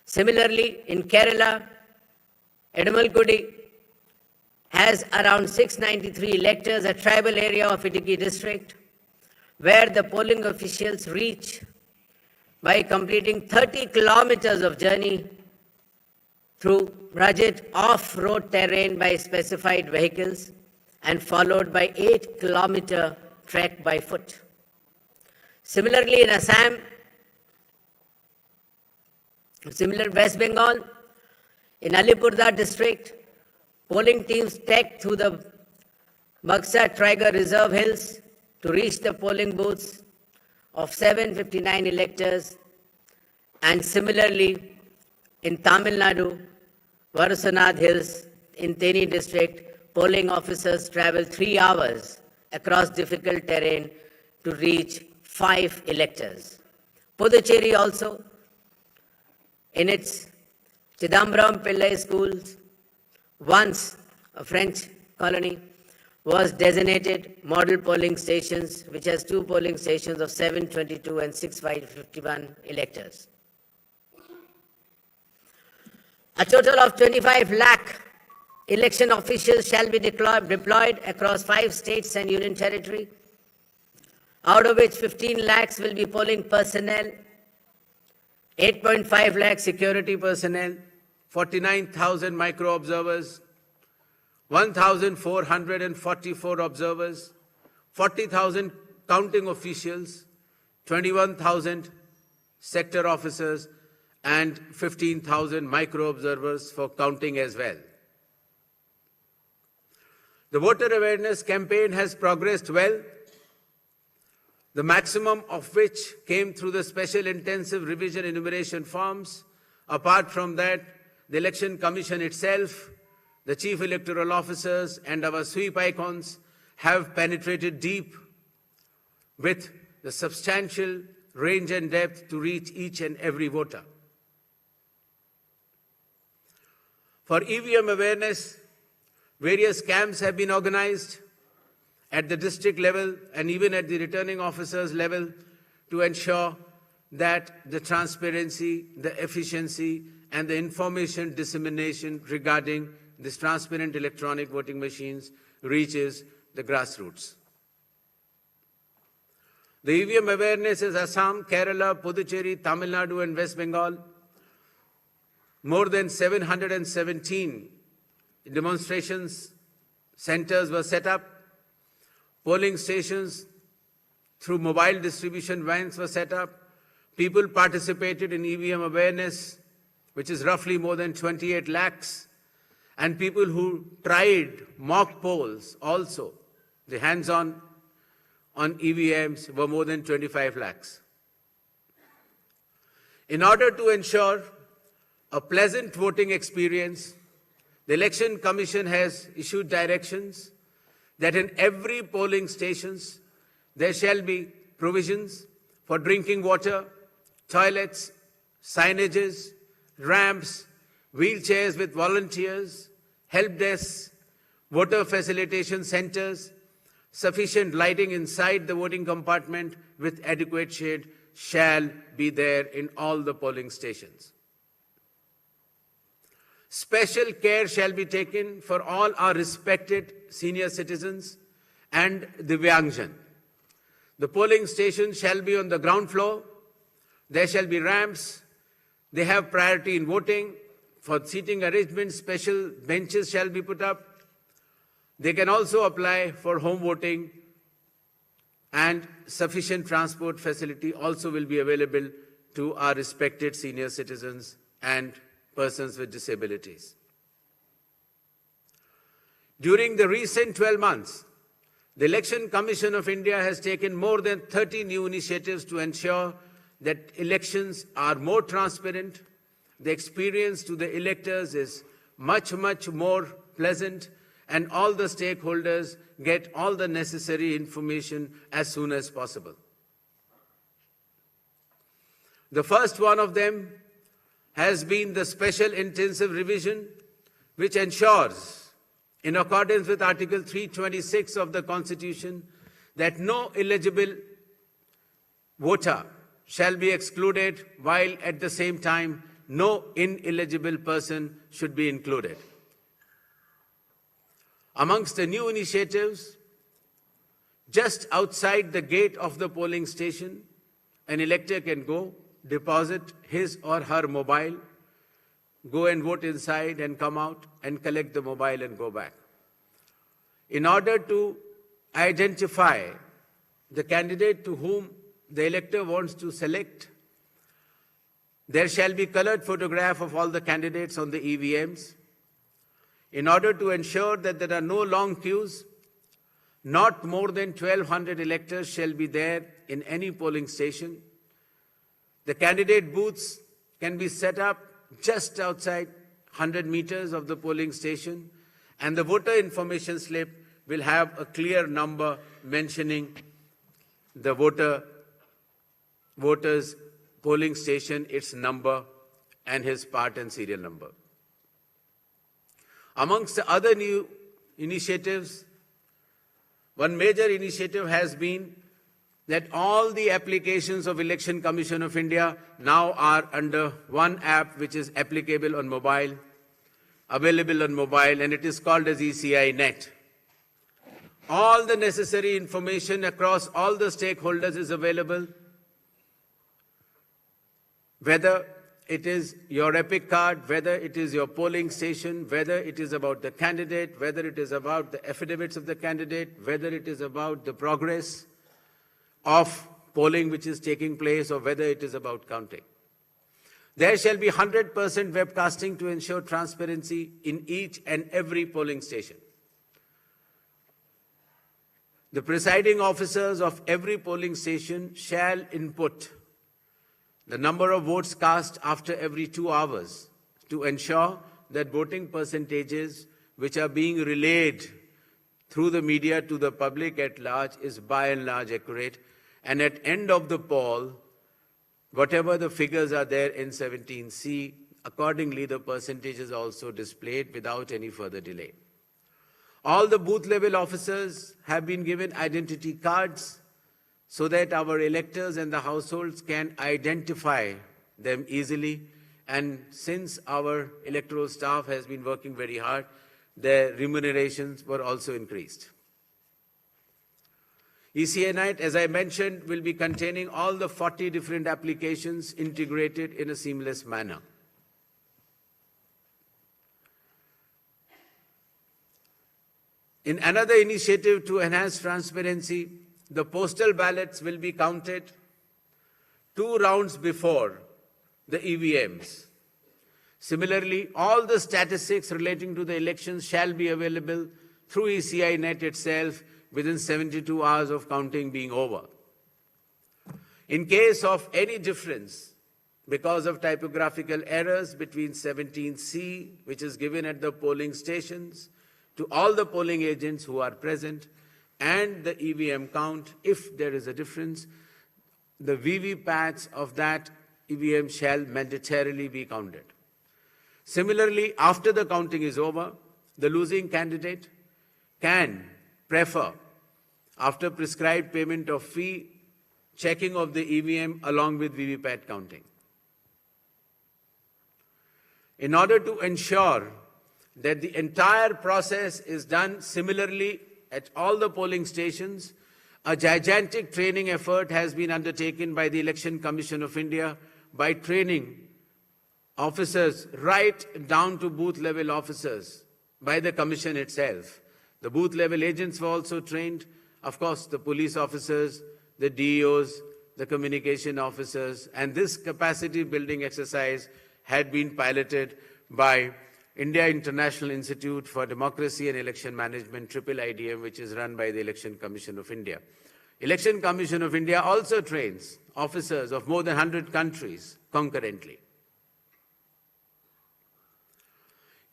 Similarly, in Kerala, Edamalgudi has around 693 electors, a tribal area of Idukki district, where the polling officials reach by completing 30 kilometers of journey through rugged off-road terrain by specified vehicles and followed by 8-kilometer trek by foot. Similarly, in Assam, West Bengal, in Alipurduar district, polling teams trekked through the Baksa Tiger Reserve Hills to reach the polling booths of 759 electors. And similarly, in Tamil Nadu, Varusanath Hills, in Theni district, polling officers traveled 3 hours across difficult terrain to reach 5 electors. Puducherry also, in its Chidambaram Pillai schools, once a French colony, was designated model polling stations, which has 2 polling stations of 722 and 651 electors. A total of 25 lakh election officials shall be deployed across 5 states and union territory, out of which 15 lakhs will be polling personnel, 8.5 lakh security personnel, 49,000 micro-observers, 1,444 observers, 40,000 counting officials, 21,000 sector officers, and 15,000 micro-observers for counting as well. The voter awareness campaign has progressed well, the maximum of which came through the special intensive revision enumeration forms. Apart from that, the Election Commission itself, the Chief Electoral Officers, and our sweep icons have penetrated deep with the substantial range and depth to reach each and every voter. For EVM awareness, various camps have been organized at the district level and even at the returning officers level to ensure that the transparency, the efficiency, and the information dissemination regarding these transparent electronic voting machines reaches the grassroots. The EVM awareness is Assam, Kerala, Puducherry, Tamil Nadu, and West Bengal. More than 717 demonstrations centers were set up. Polling stations through mobile distribution vans were set up. People participated in EVM awareness, which is roughly more than 28 lakhs. And people who tried mock polls also, the hands-on on EVMs, were more than 25 lakhs. In order to ensure a pleasant voting experience, the Election Commission has issued directions that in every polling stations there shall be provisions for drinking water, toilets, signages, ramps, wheelchairs with volunteers, help desks, voter facilitation centers, sufficient lighting inside the voting compartment with adequate shade shall be there in all the polling stations. Special care shall be taken for all our respected senior citizens and Divyangjan. The polling stations shall be on the ground floor. There shall be ramps. They have priority in voting. For seating arrangements, special benches shall be put up. They can also apply for home voting, and sufficient transport facility also will be available to our respected senior citizens and persons with disabilities. During the recent 12 months, the Election Commission of India has taken more than 30 new initiatives to ensure that elections are more transparent. The experience to the electors is much more pleasant, and all the stakeholders get all the necessary information as soon as possible. The first one of them has been the special intensive revision, which ensures, in accordance with Article 326 of the Constitution, that no eligible voter shall be excluded, while at the same time no ineligible person should be included. Amongst the new initiatives, just outside the gate of the polling station, an elector can go, deposit his or her mobile, go and vote inside and come out and collect the mobile and go back. In order to identify the candidate to whom the elector wants to select, there shall be colored photograph of all the candidates on the EVMs. In order to ensure that there are no long queues, not more than 1,200 electors shall be there in any polling station. The candidate booths can be set up just outside 100 meters of the polling station, and the voter information slip will have a clear number mentioning the voter's polling station, its number, and his part and serial number. Amongst the other new initiatives, one major initiative has been that all the applications of Election Commission of India now are under one app which is applicable on mobile, available on mobile, and it is called as ECI Net. All the necessary information across all the stakeholders is available, whether it is your EPIC card, whether it is your polling station, whether it is about the candidate, whether it is about the affidavits of the candidate, whether it is about the progress of polling which is taking place, or whether it is about counting. There shall be 100% webcasting to ensure transparency in each and every polling station. The presiding officers of every polling station shall input the number of votes cast after every 2 hours to ensure that voting percentages which are being relayed through the media to the public at large is by and large accurate. And at end of the poll, whatever the figures are there in 17C, accordingly the percentage is also displayed without any further delay. All the booth level officers have been given identity cards so that our electors and the households can identify them easily. And since our electoral staff has been working very hard, their remunerations were also increased. ECI Net, as I mentioned, will be containing all the 40 different applications integrated in a seamless manner. In another initiative to enhance transparency, the postal ballots will be counted 2 rounds before the EVMs. Similarly, all the statistics relating to the elections shall be available through ECI Net itself within 72 hours of counting being over. In case of any difference because of typographical errors between 17C, which is given at the polling stations, to all the polling agents who are present, and the EVM count, if there is a difference, the VVPATs of that EVM shall mandatorily be counted. Similarly, after the counting is over, the losing candidate can prefer, after prescribed payment of fee, checking of the EVM along with VVPAT counting. In order to ensure that the entire process is done similarly at all the polling stations, a gigantic training effort has been undertaken by the Election Commission of India by training officers right down to booth level officers by the Commission itself. The booth level agents were also trained, of course, the police officers, the DEOs, the communication officers, and this capacity building exercise had been piloted by India International Institute for Democracy and Election Management, IIIDM, which is run by the Election Commission of India. Election Commission of India also trains officers of more than 100 countries concurrently.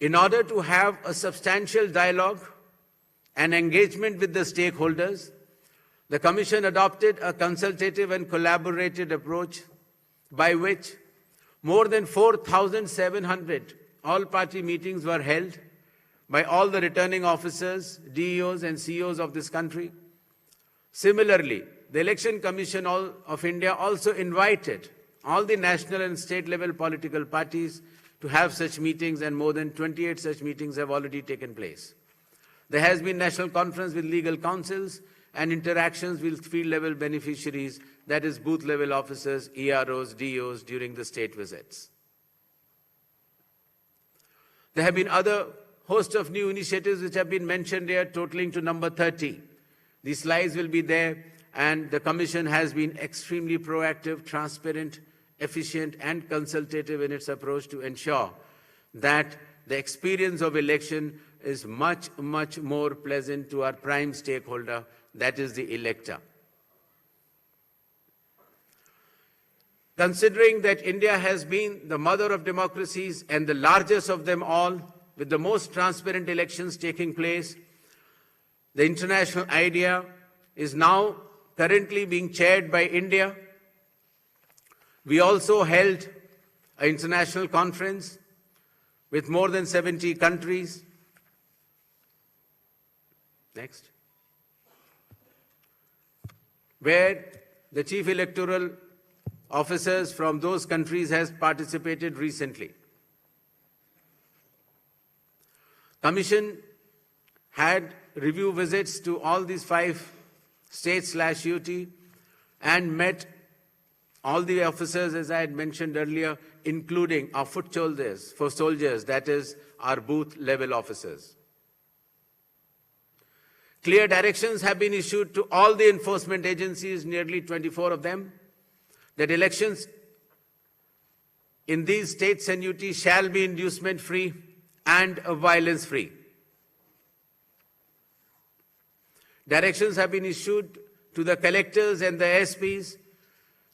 In order to have a substantial dialogue and engagement with the stakeholders, the Commission adopted a consultative and collaborative approach by which more than 4,700 all-party meetings were held by all the returning officers, DEOs and CEOs of this country. Similarly, the Election Commission of India also invited all the national and state level political parties to have such meetings, and more than 28 such meetings have already taken place. There has been national conference with legal councils and interactions with field level beneficiaries, that is booth level officers, EROs, DOs during the state visits. There have been other host of new initiatives which have been mentioned here, totaling to number 30. These slides will be there, and the Commission has been extremely proactive, transparent, efficient and consultative in its approach to ensure that the experience of election is much, much more pleasant to our prime stakeholder, that is the elector. Considering that India has been the mother of democracies and the largest of them all, with the most transparent elections taking place, the international idea is now currently being chaired by India. We also held an international conference with more than 70 countries. Next. Where the chief electoral officers from those countries has participated recently. Commission had review visits to all these 5 states/UT and met all the officers, as I had mentioned earlier, including our foot soldiers, that is our booth level officers. Clear directions have been issued to all the enforcement agencies, nearly 24 of them, that elections in these states and UT shall be inducement-free and violence-free. Directions have been issued to the collectors and the SPs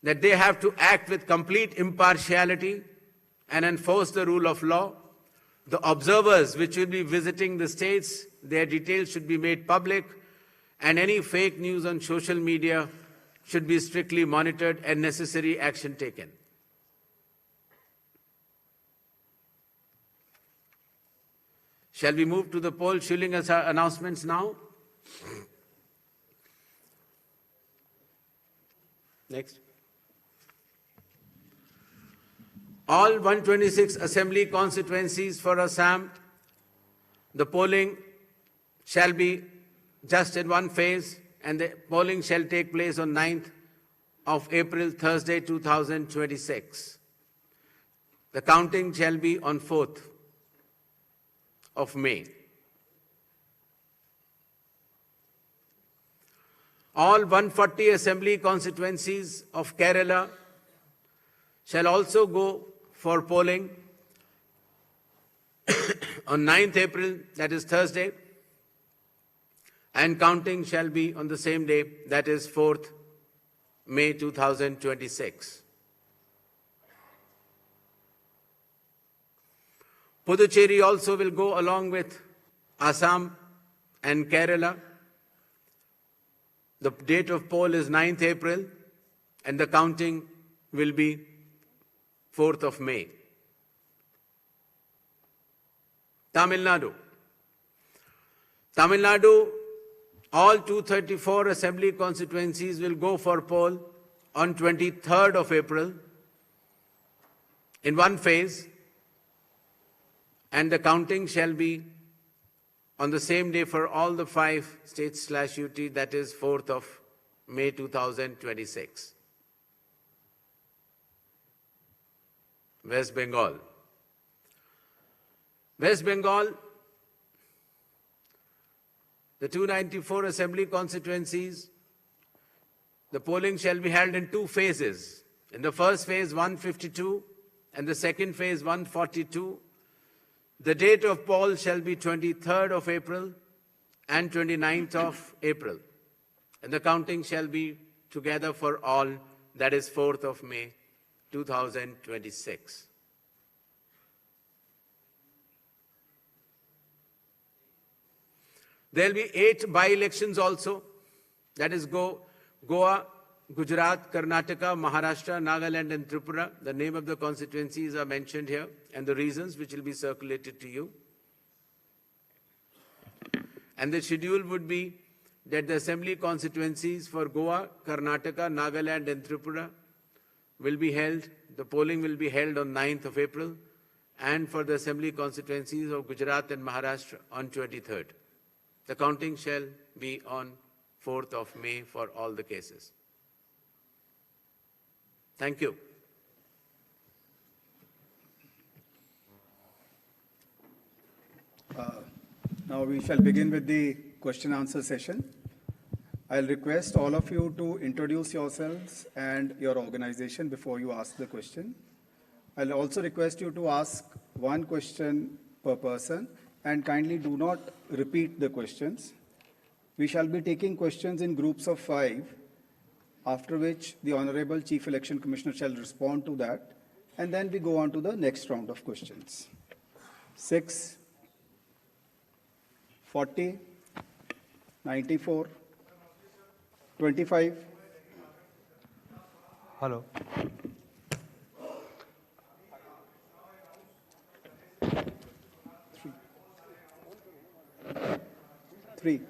that they have to act with complete impartiality and enforce the rule of law. The observers which will be visiting the states, their details should be made public, and any fake news on social media should be strictly monitored and necessary action taken. Shall we move to the poll shilling announcements now? Next. All 126 assembly constituencies for Assam, the polling shall be just in one phase, and the polling shall take place on 9th of April, Thursday, 2026. The counting shall be on 4th of May. All 140 assembly constituencies of Kerala shall also go for polling on 9th April, that is Thursday, and counting shall be on the same day, that is 4th May 2026. Puducherry also will go along with Assam and Kerala. The date of poll is 9th April, and the counting will be 4th of May. Tamil Nadu. Tamil Nadu, all 234 assembly constituencies will go for poll on 23rd of April in one phase, and the counting shall be on the same day for all the 5 states/UT, that is 4th of May 2026. West Bengal. West Bengal, the 294 assembly constituencies, the polling shall be held in 2 phases. In the first phase, 152, and the second phase, 142. The date of poll shall be 23rd of April and 29th of April. And the counting shall be together for all, that is 4th of May 2026. There will be 8 by-elections also, that is Goa, Gujarat, Karnataka, Maharashtra, Nagaland and Tripura. The name of the constituencies are mentioned here and the reasons which will be circulated to you. And the schedule would be that the assembly constituencies for Goa, Karnataka, Nagaland and Tripura will be held, the polling will be held on 9th of April, and for the assembly constituencies of Gujarat and Maharashtra on 23rd. The counting shall be on 4th of May for all the cases. Thank you. Now we shall begin with the question-answer session. I'll request all of you to introduce yourselves and your organization before you ask the question. I'll also request you to ask one question per person and kindly do not repeat the questions. We shall be taking questions in groups of 5, after which the Honorable Chief Election Commissioner shall respond to that, and then we go on to the next round of questions. 6, 40, 94, 25. Hello. Three.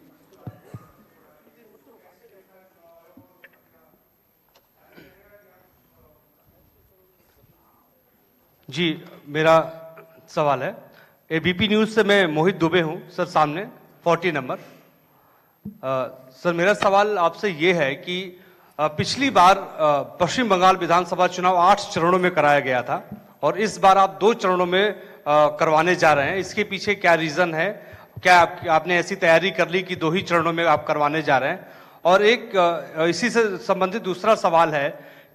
जी, मेरा सवाल है ABP news से मैं मोहित दुबे हूं sir, सामने 40 number. Sir मेरा सवाल आपसे ये है कि पिछली बार पश्चिम बंगाल विधानसभा चुनाव 8 चरणों में कराया गया था और इस बार आप 2 चरणों में करवाने जा रहे हैं। इसके पीछे क्या रीजन है? क्या आपने ऐसी तैयारी कर ली कि 2 ही चरणों में आप करवाने जा रहे हैं? और एक इसी से संबंधित दूसरा सवाल है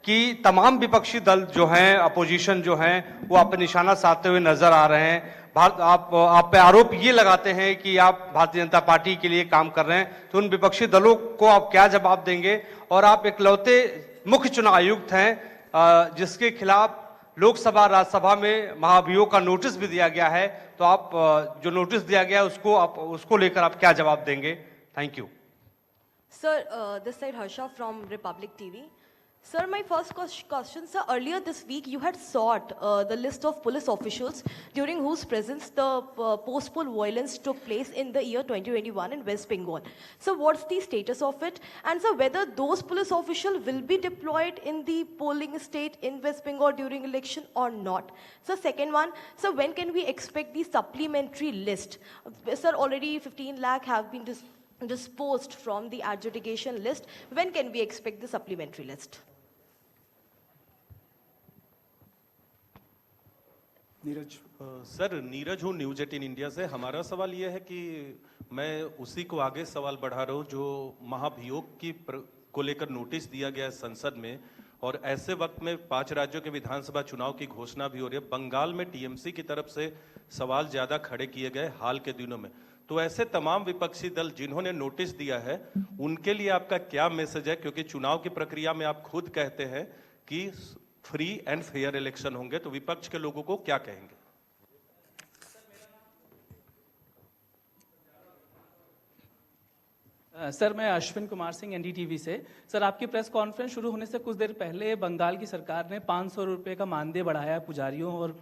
कि तमाम विपक्षी दल जो हैं, अपोजिशन जो हैं, वो आप पे निशाना साधते हुए नजर आ रहे हैं। आप पे आरोप ये लगाते हैं कि आप भारतीय जनता पार्टी के लिए काम कर रहे हैं, तो उन विपक्षी दलों को आप क्या जवाब देंगे? और आप इकलौते मुख्य चुनाव आयुक्त हैं जिसके खिलाफ लोकसभा राज्यसभा में महाभियोग का नोटिस भी दिया गया है, तो आप जो नोटिस दिया गया है उसको लेकर आप क्या जवाब देंगे? Thank you sir. This side Harsha from Republic TV. Sir, my first question, sir, earlier this week you had sought the list of police officials during whose presence the post-poll violence took place in the year 2021 in West Bengal. So what's the status of it? And sir, whether those police officials will be deployed in the polling state in West Bengal during election or not? So second one, so when can we expect the supplementary list? Sir, already 15 lakh have been disposed from the adjudication list. When can we expect the supplementary list? Neeraj. Sir, Neeraj हूँ news 18 India से। हमारा सवाल ये है कि मैं उसी को आगे सवाल बढ़ा रहा हूँ जो महाभियोग को लेकर नोटिस दिया गया है संसद में, और ऐसे वक्त में 5 राज्यों के विधानसभा चुनाव की घोषणा भी हो रही है। बंगाल में टीएमसी की तरफ से सवाल ज्यादा खड़े किए गए हाल के दिनों में, तो ऐसे तमाम विपक्षी दल जिन्होंने नोटिस दिया है उनके लिए आपका क्या मैसेज है? क्योंकि चुनाव की प्रक्रिया में आप खुद कहते हैं कि फ्री एंड फेयर इलेक्शन होंगे, तो विपक्ष के लोगों को क्या कहेंगे? सर, मैं अश्विन कुमार सिंह एनडीटीवी से। सर, आपकी प्रेस कॉन्फ्रेंस शुरू होने से कुछ देर पहले बंगाल की सरकार ने 500 रुपये का मानदेय बढ़ाया पुजारियों और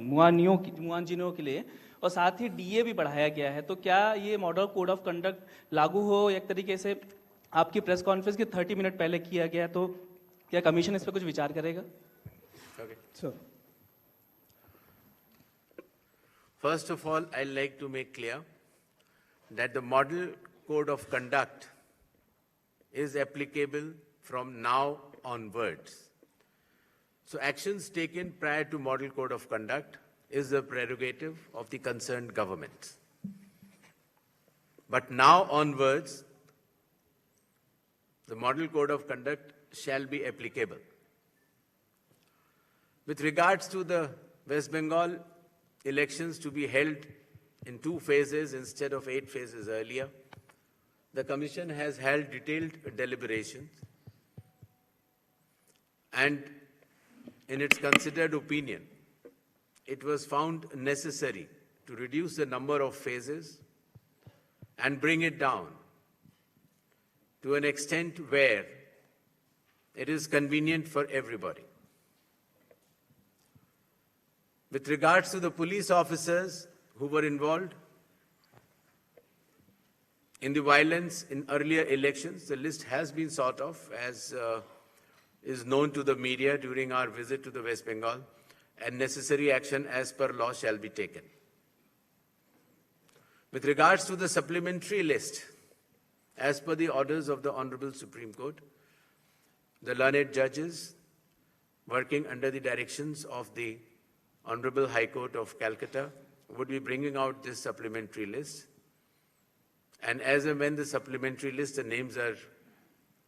मुआजिनों के लिए, और साथ ही डीए भी बढ़ाया गया है। तो क्या ये मॉडल कोड ऑफ कंडक्ट लागू हो एक तरीके से आपकी प्रेस कॉन्फ्रेंस के 30 मिनट पहले किया गया, तो क्या कमीशन इस पर कुछ विचार करेगा? Sir. First of all, I'd like to make clear that the model code of conduct is applicable from now onwards. So actions taken prior to model code of conduct is the prerogative of the concerned government. But now onwards, the model code of conduct shall be applicable. With regards to the West Bengal elections to be held in 2 phases instead of 8 phases earlier, the Commission has held detailed deliberations, and in its considered opinion, it was found necessary to reduce the number of phases and bring it down to an extent where it is convenient for everybody. With regards to the police officers who were involved in the violence in earlier elections, the list has been sort of, as is known to the media during our visit to the West Bengal, and necessary action as per law shall be taken. With regards to the supplementary list, as per the orders of the Honorable Supreme Court, the learned judges, working under the directions of the Honorable High Court of Calcutta, would be bringing out this supplementary list. And as and when the supplementary list, the names are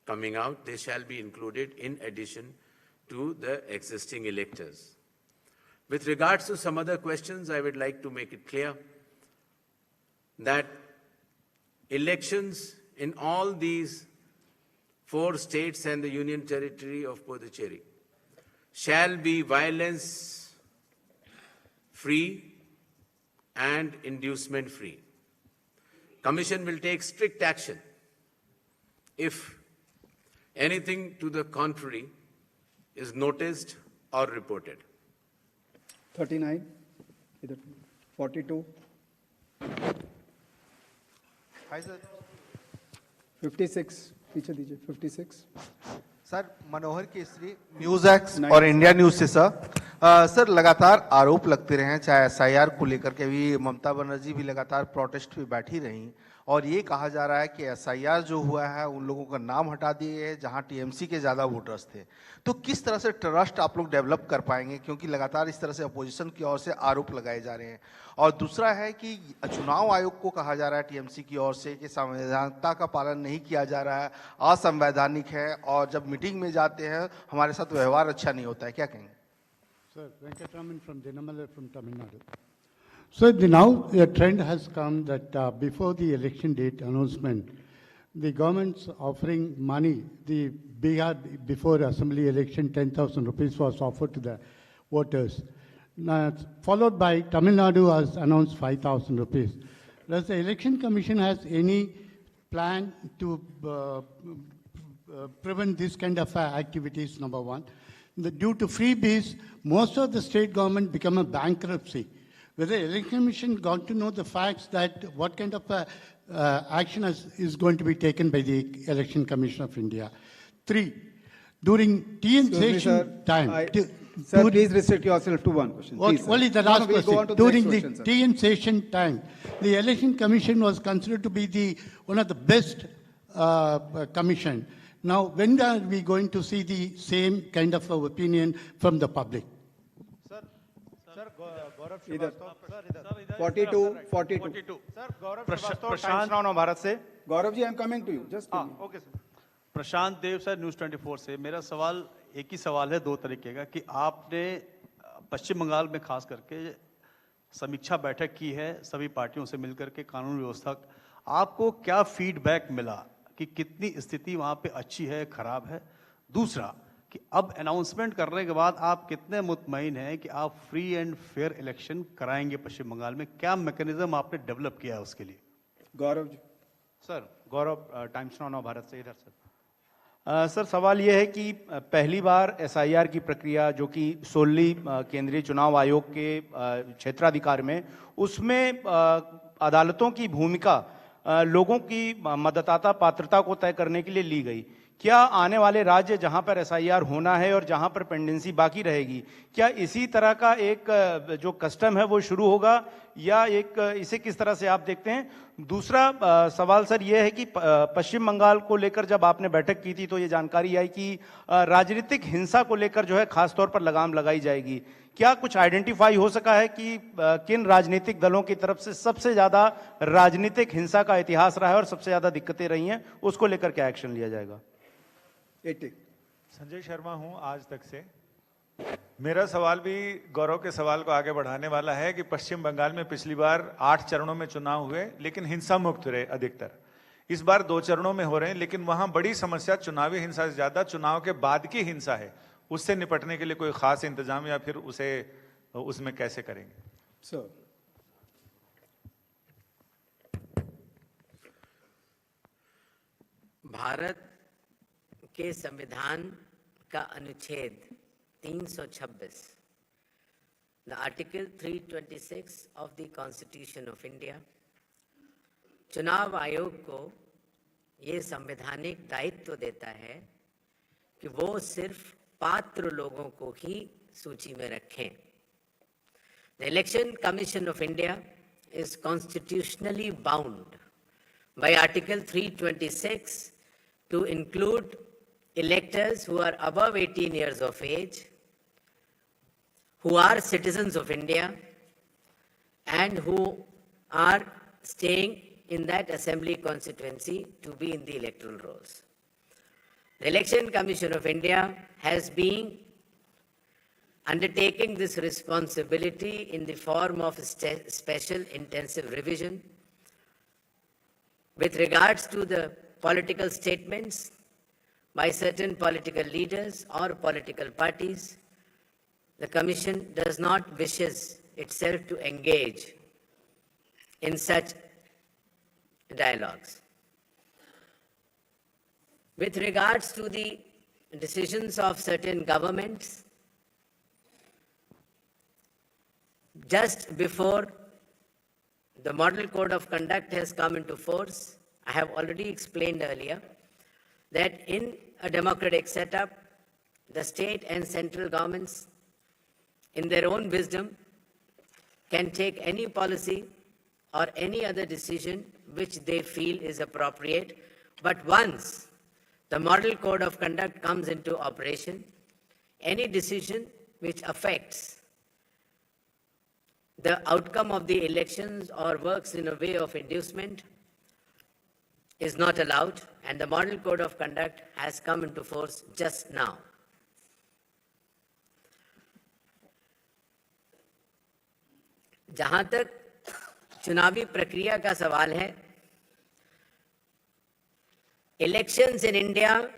coming out, they shall be included in addition to the existing electors. With regards to some other questions, I would like to make it clear that elections in all these 4 states and the Union Territory of Puducherry shall be violence-free and inducement-free. Commission will take strict action if anything to the contrary is noticed or reported. 39, 42, hi sir 56, पीछे दीजिए 56. Sir मनोहर Kesari news x और India news से sir लगातार आरोप लगते रहे हैं, चाहे एसआईआर को लेकर के भी ममता बनर्जी भी लगातार प्रोटेस्ट पे बैठी रही, और ये कहा जा रहा है कि एसआईआर जो हुआ है उन लोगों का नाम हटा दिए गए जहां टीएमसी के ज़्यादा वोटर्स थे. तो किस तरह से ट्रस्ट आप लोग डेवलप कर पाएंगे, क्योंकि लगातार इस तरह से अपोजिशन की ओर से आरोप लगाए जा रहे हैं. और दूसरा है कि चुनाव आयोग को कहा जा रहा है टीएमसी की ओर से कि संवैधानिकता का पालन नहीं किया जा रहा है, असंवैधानिक है, और जब मीटिंग में जाते हैं हमारे साथ व्यवहार अच्छा नहीं होता है. क्या कहेंगे? Sir, Venkataraman from Dinamala from Tamil Nadu. So now the trend has come that before the election date announcement, the government's offering money. The Bihar before assembly election 10,000 rupees was offered to the voters. Now, followed by Tamil Nadu has announced 5,000 rupees. Does the election commission has any plan to prevent this kind of activities? Number one. Due to freebies, most of the state government become a bankruptcy. Whether the election commission got to know the facts that what kind of action is going to be taken by the election commission of India. 3, during TN session time. Sir, please restrict yourself to one question. Please, only the last question. During the question, TN session time, the election commission was considered to be one of the best commission. Now, when are we going to see the same kind of opinion from the public? Sir, Gaurav Either. Srivastava, 42. Sir, Gaurav Srivastava, Times Now Bharat से. Gaurav ji, I am coming to you. Just okay sir. Prashant Dev sir, news 24 से. मेरा सवाल एक ही सवाल है, 2 तरीके का, कि आपने पश्चिम बंगाल में खास करके समीक्षा बैठक की है सभी पार्टियों से मिलकर के कानून व्यवस्था. आपको क्या फीडबैक मिला कि कितनी स्थिति वहाँ पे अच्छी है, खराब है? दूसरा कि अब अनाउंसमेंट करने के बाद आप कितने मुतमईन हैं कि आप फ्री एंड फेयर इलेक्शन कराएंगे पश्चिम बंगाल में? क्या मैकेनिज्म आपने डेवलप किया है उसके लिए? गौरव जी. सर, गौरव टाइम्स नाउ भारत से. इधर सर. सर, सवाल यह है कि पहली बार एसआईआर की प्रक्रिया जो कि सोली केंद्रीय चुनाव आयोग के क्षेत्राधिकार में, उसमें अदालतों की भूमिका लोगों की मतदाता पात्रता को तय करने के लिए ली गई. क्या आने वाले राज्य जहां पर एसआईआर होना है और जहां पर पेंडेंसी बाकी रहेगी, क्या इसी तरह का एक जो कस्टम है वो शुरू होगा, या इसे किस तरह से आप देखते हैं? दूसरा सवाल सर ये है कि पश्चिम बंगाल को लेकर जब आपने बैठक की थी तो ये जानकारी आई कि राजनीतिक हिंसा को लेकर जो है खास तौर पर लगाम लगाई जाएगी. क्या कुछ आइडेंटिफाई हो सका है कि किन राजनीतिक दलों की तरफ से सबसे ज्यादा राजनीतिक हिंसा का इतिहास रहा है और सबसे ज्यादा दिक्कतें रही हैं, उसको लेकर क्या एक्शन लिया जाएगा? 80. संजय शर्मा हूं आज तक से. मेरा सवाल भी गौरव के सवाल को आगे बढ़ाने वाला है कि पश्चिम बंगाल में पिछली बार 8 चरणों में चुनाव हुए, लेकिन हिंसा मुक्त रहे अधिकतर. इस बार 2 चरणों में हो रहे हैं, लेकिन वहां बड़ी समस्या चुनावी हिंसा से ज्यादा चुनाव के बाद की हिंसा है. उससे निपटने के लिए कोई खास इंतजाम या फिर उसमें कैसे करेंगे? सर. भारत के संविधान का अनुच्छेद 326, the article 326 of the constitution of India, चुनाव आयोग को ये संवैधानिक दायित्व देता है कि वो सिर्फ पात्र लोगों को ही सूची में रखें. The Election Commission of India is constitutionally bound by Article 326 to include electors who are above 18 years of age, who are citizens of India, and who are staying in that assembly constituency to be in the electoral rolls. The Election Commission of India has been undertaking this responsibility in the form of a special intensive revision with regards to the political statements by certain political leaders or political parties. The Commission does not wishes itself to engage in such dialogues. With regards to the decisions of certain governments, just before the Model Code of Conduct has come into force, I have already explained earlier that in a democratic setup, the state and central governments, in their own wisdom, can take any policy or any other decision which they feel is appropriate. But once the Model Code of Conduct comes into operation, any decision which affects the outcome of the elections or works in a way of inducement is not allowed, and the Model Code of Conduct has come into force just now. जहां तक चुनावी प्रक्रिया का सवाल है, elections in India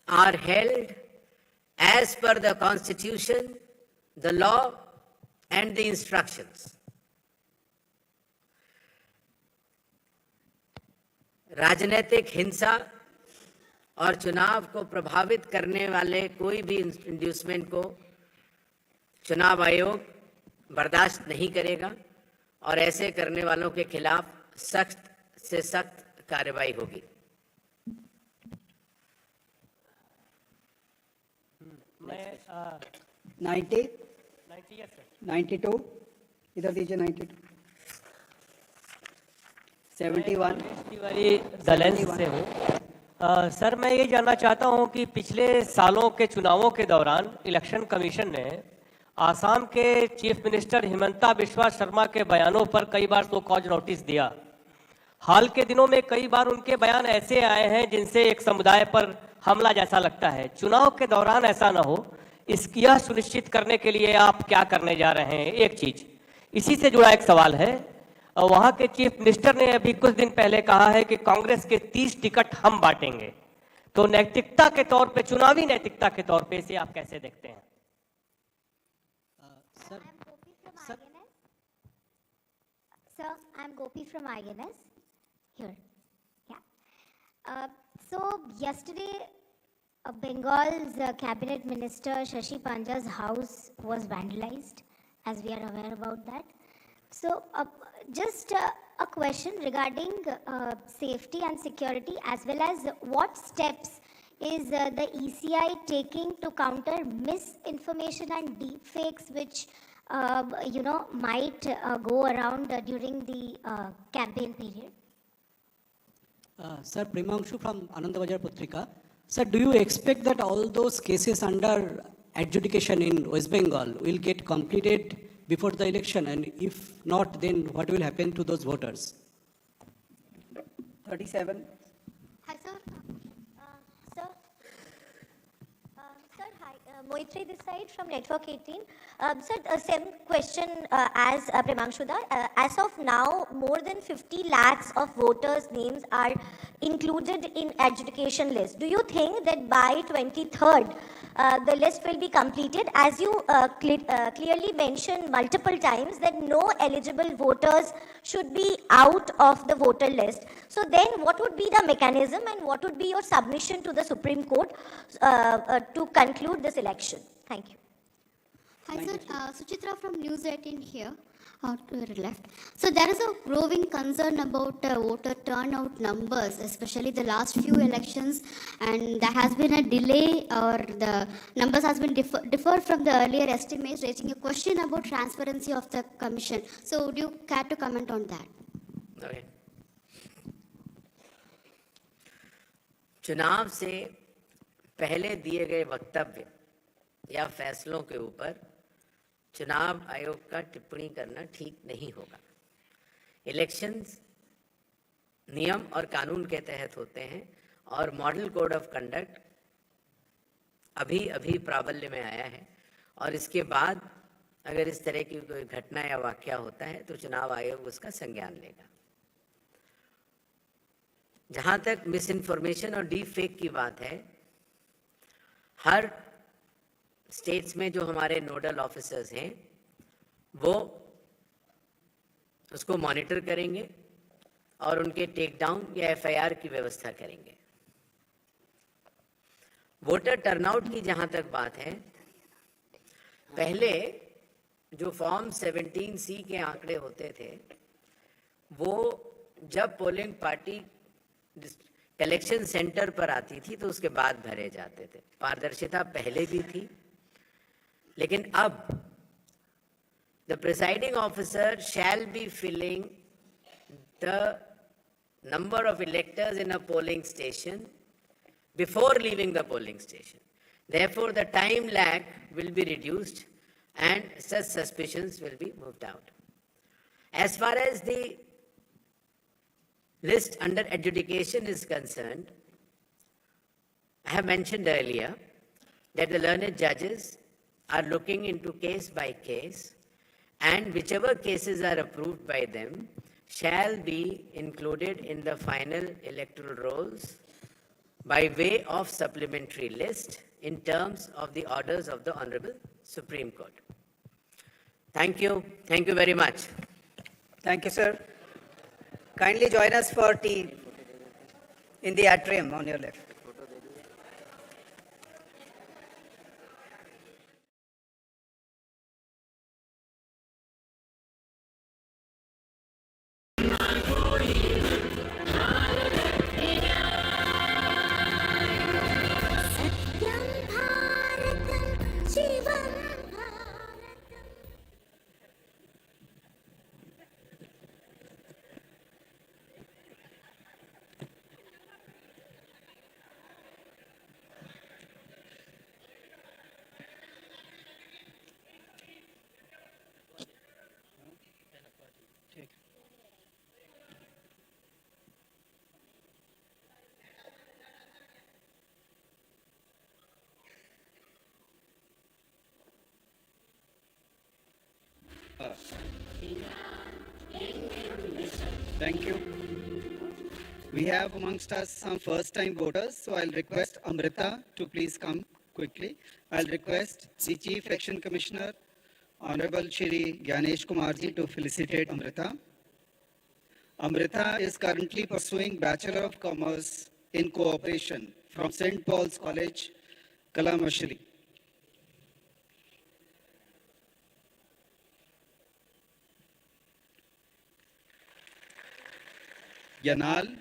are held as per the Constitution, the law, and the instructions. राजनीतिक हिंसा और चुनाव को प्रभावित करने वाले कोई भी इंड्यूसमेंट को चुनाव आयोग बर्दाश्त नहीं करेगा और ऐसे करने वालों के खिलाफ सख्त से सख्त कार्रवाई होगी. मैं 92 इधर दीजिए 92 71 दलेंस से हूँ. सर मैं ये जानना चाहता हूँ कि पिछले सालों के चुनावों के दौरान इलेक्शन कमीशन ने आसाम के चीफ मिनिस्टर हिमंता बिस्वा शर्मा के बयानों पर कई बार सो कॉज नोटिस दिया. हाल के दिनों में कई बार उनके बयान ऐसे आए हैं जिनसे एक समुदाय पर हमला जैसा लगता है. चुनाव के दौरान ऐसा ना हो, यह सुनिश्चित करने के लिए आप क्या करने जा रहे हैं? एक चीज इसी से जुड़ा एक सवाल है. वहां के चीफ मिनिस्टर ने अभी कुछ दिन पहले कहा है कि कांग्रेस के 30 टिकट हम बांटेंगे. तो नैतिकता के तौर पे, चुनावी नैतिकता के तौर पे इसे आप कैसे देखते हैं? Sir, I'm Gopi from INS. Here. Yeah. So yesterday, Bengal's cabinet minister Shashi Panja's house was vandalized, as we are aware about that. So just a question regarding safety and security, as well as what steps is the ECI taking to counter misinformation and deepfakes, which might go around during the campaign period? Sir, Primangshu from Anandabajar Putrika. Sir, do you expect that all those cases under adjudication in West Bengal will get completed before the election? And if not, then what will happen to those voters? 37. Hi, sir. Sir, hi. Moitri this side from Network 18. Sir, same question as Primangshuda. As of now, more than 50 lakhs of voters' names are included in adjudication list. Do you think that by 23rd, the list will be completed? As you clearly mentioned multiple times that no eligible voters should be out of the voter list. So then what would be the mechanism and what would be your submission to the Supreme Court to conclude this election? Thank you. Hi sir, Suchitra from News 18 here. to your left. So there is a growing concern about voter turnout numbers, especially the last few elections, and there has been a delay or the numbers has been differed from the earlier estimates, raising a question about transparency of the commission. So would you care to comment on that? Okay. चुनाव से पहले दिए गए वक्तव्य या फैसलों के ऊपर चुनाव आयोग का टिप्पणी करना ठीक नहीं होगा। इलेक्शंस नियम और कानून के तहत होते हैं और मॉडल कोड ऑफ कंडक्ट अभी अभी प्राबल्य में आया है और इसके बाद अगर इस तरह की कोई घटना या वाकया होता है तो चुनाव आयोग उसका संज्ञान लेगा। जहां तक मिस इन्फॉर्मेशन और डीप फेक की बात है, हर स्टेट्स में जो हमारे नोडल ऑफिसर्स हैं वो उसको मॉनिटर करेंगे और उनके टेक डाउन या एफआईआर की व्यवस्था करेंगे। वोटर टर्नआउट की जहां तक बात है, पहले जो फॉर्म 17C के आंकड़े होते थे वो जब पोलिंग पार्टी कलेक्शन सेंटर पर आती थी तो उसके बाद भरे जाते थे। पारदर्शिता पहले भी थी, लेकिन अब the presiding officer shall be filling the number of electors in a polling station before leaving the polling station. Therefore, the time lag will be reduced and such suspicions will be moved out. As far as the list under adjudication is concerned, I have mentioned earlier that the learned judges are looking into case by case, and whichever cases are approved by them shall be included in the final electoral rolls by way of supplementary list in terms of the orders of the Honorable Supreme Court. Thank you. Thank you very much. Thank you, sir. Kindly join us for tea in the atrium on your left. Thank you. We have amongst us some first-time voters, so I'll request Amrita to please come quickly. I'll request the Chief Election Commissioner, Honorable Shri Gyanesh Kumarji, to felicitate Amrita. Amrita is currently pursuing Bachelor of Commerce in Cooperation from St. Paul's College, Kalamashri. Yanal.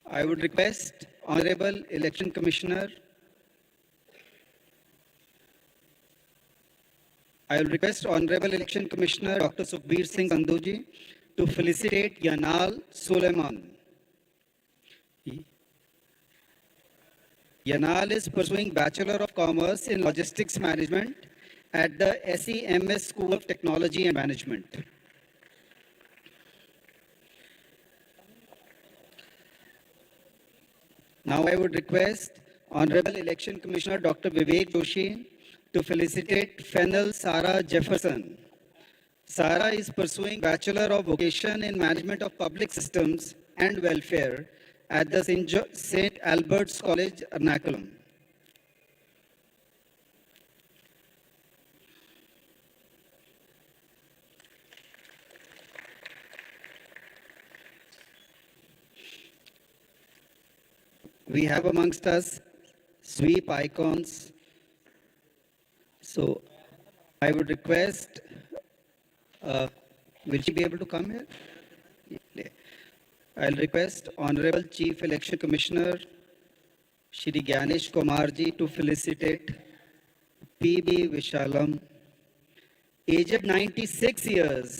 I would request Honorable Election Commissioner, Dr. Sukhbir Singh Sandhuji to felicitate Yanal Suleiman. Yanal is pursuing Bachelor of Commerce in Logistics Management at the SEMS School of Technology and Management. Now I would request Honorable Election Commissioner Dr. Vivek Joshi to felicitate Fennel Sarah Jefferson. Sarah is pursuing Bachelor of Vocation in Management of Public Systems and Welfare at the St. Albert's College, Ernakulam. We have amongst us sweep icons. So I would request, will she be able to come here? Yeah. I'll request Honorable Chief Election Commissioner Shri Ganesh Kumarji to felicitate PB Vishalam, aged 96 years.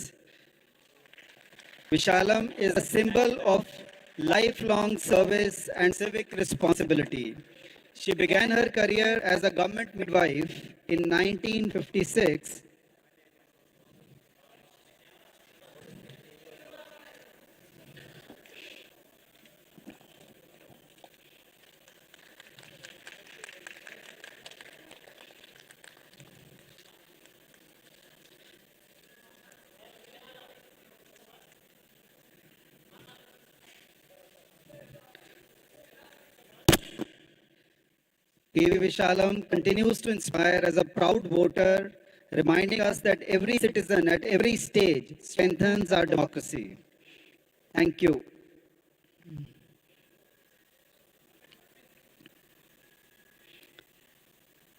Vishalam is a symbol of lifelong service and civic responsibility. She began her career as a government midwife in 1956. PV Vishalam continues to inspire as a proud voter, reminding us that every citizen at every stage strengthens our democracy. Thank you.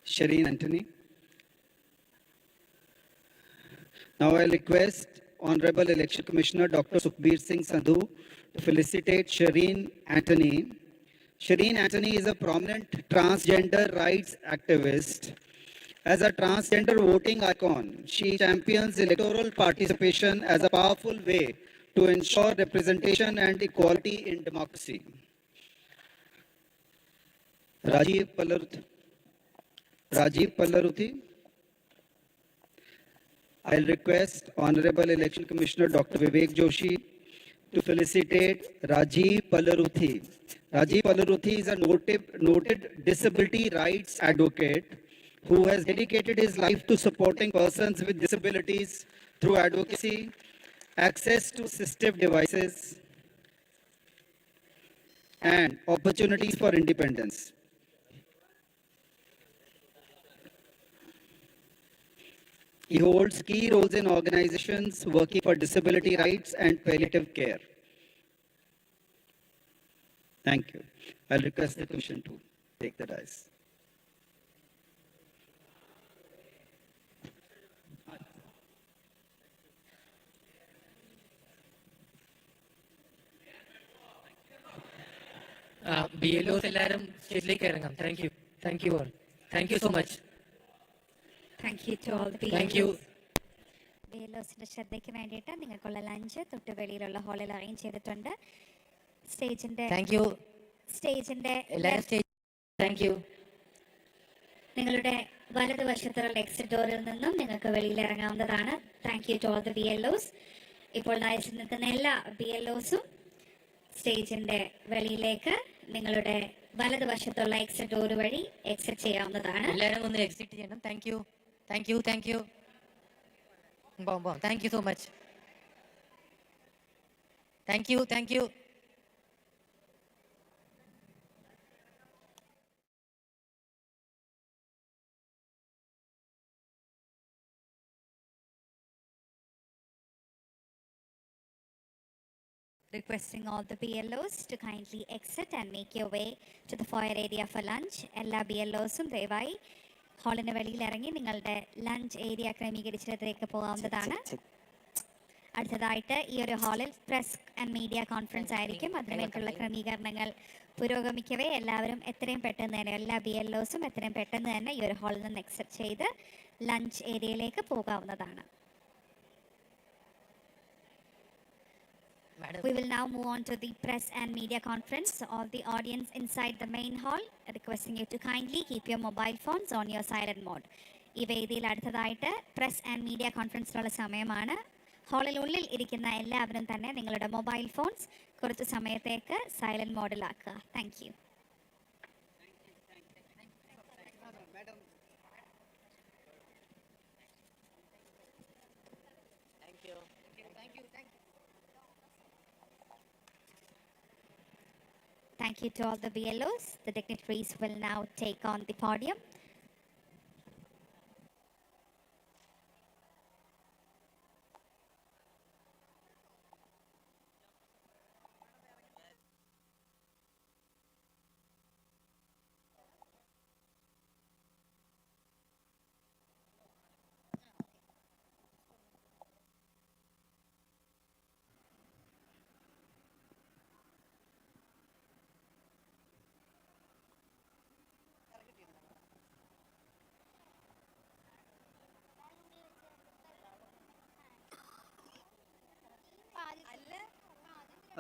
Shireen Anthony. Now I request Honorable Election Commissioner Dr. Sukhbir Singh Sandhu to felicitate Shireen Anthony. Shireen Anthony is a prominent transgender rights activist. As a transgender voting icon, she champions electoral participation as a powerful way to ensure representation and equality in democracy. Rajiv Pallaruthi. I'll request Honorable Election Commissioner Dr. Vivek Joshi to felicitate Rajiv Pallaruthi. Rajiv Pallaruthi is a noted disability rights advocate who has dedicated his life to supporting persons with disabilities through advocacy, access to assistive devices, and opportunities for independence. He holds key roles in organizations working for disability rights and palliative care. Thank you. I'll request the Commission to take the dais. BLOs എല്ലാവരും സ്റ്റേജിലേക്ക് ഇറങ്ങാം. Thank you all. Thank you so much. Thank you to all the BLOs. Thank you. BLOസിന്റെ ശ്രദ്ധയ്ക്ക് വേണ്ടിയിട്ട് നിങ്ങൾക്കുള്ള lunch തൊട്ട് വെളിയിലുള്ള ഹാളിൽ arrange ചെയ്തിട്ടുണ്ട്. സ്റ്റേജിന്റെ Thank you. നിങ്ങളുടെ വലതുവശത്തുള്ള എക്സിറ്റ് ഡോറിൽ നിന്നും നിങ്ങൾക്ക് വെളിയിൽ ഇറങ്ങാവുന്നതാണ്. Thank you to all the BLOs. ഇപ്പോൾ ഡയസിൽ നിൽക്കുന്ന എല്ലാ BLOസും സ്റ്റേജിന്റെ വെളിയിലേക്ക് നിങ്ങളുടെ വലതുവശത്തുള്ള എക്സിറ്റ് ഡോർ വഴി എക്സിറ്റ് ചെയ്യാവുന്നതാണ്. എല്ലാവരും ഒന്ന് എക്സിറ്റ് ചെയ്യണം. Thank you. Thank you so much. Thank you. Requesting all the BLOs to kindly exit and make your way to the foyer area for lunch. എല്ലാ BLOസും ദയവായി ഹാളിന് വെളിയിൽ ഇറങ്ങി നിങ്ങളുടെ ലഞ്ച് ഏരിയ ക്രമീകരിച്ചിടത്തേക്ക് പോകാവുന്നതാണ്. അടുത്തതായിട്ട് ഈ ഒരു ഹാളിൽ പ്രസ് ആൻഡ് മീഡിയ കോൺഫറൻസ് ആയിരിക്കും. അതിനുവേണ്ടിയുള്ള ക്രമീകരണങ്ങൾ പുരോഗമിക്കവേ എല്ലാവരും എത്രയും പെട്ടെന്ന് തന്നെ എല്ലാ BLOസും എത്രയും പെട്ടെന്ന് തന്നെ ഈ ഒരു ഹാളിൽ നിന്ന് എക്സിറ്റ് ചെയ്ത് ലഞ്ച് ഏരിയയിലേക്ക് പോകാവുന്നതാണ്. We will now move on to the press and media conference. All the audience inside the main hall, requesting you to kindly keep your mobile phones on your silent mode. ഈ വേദിയിൽ അടുത്തതായിട്ട് press and media കോൺഫറൻസിനുള്ള സമയമാണ്. ഹാളിനുള്ളിൽ ഇരിക്കുന്ന എല്ലാവരും തന്നെ നിങ്ങളുടെ mobile phones കുറച്ച് സമയത്തേക്ക് സൈലന്റ് മോഡിലാക്കുക. Thank you. Thank you to all the BLOs. The dignitaries will now take on the podium.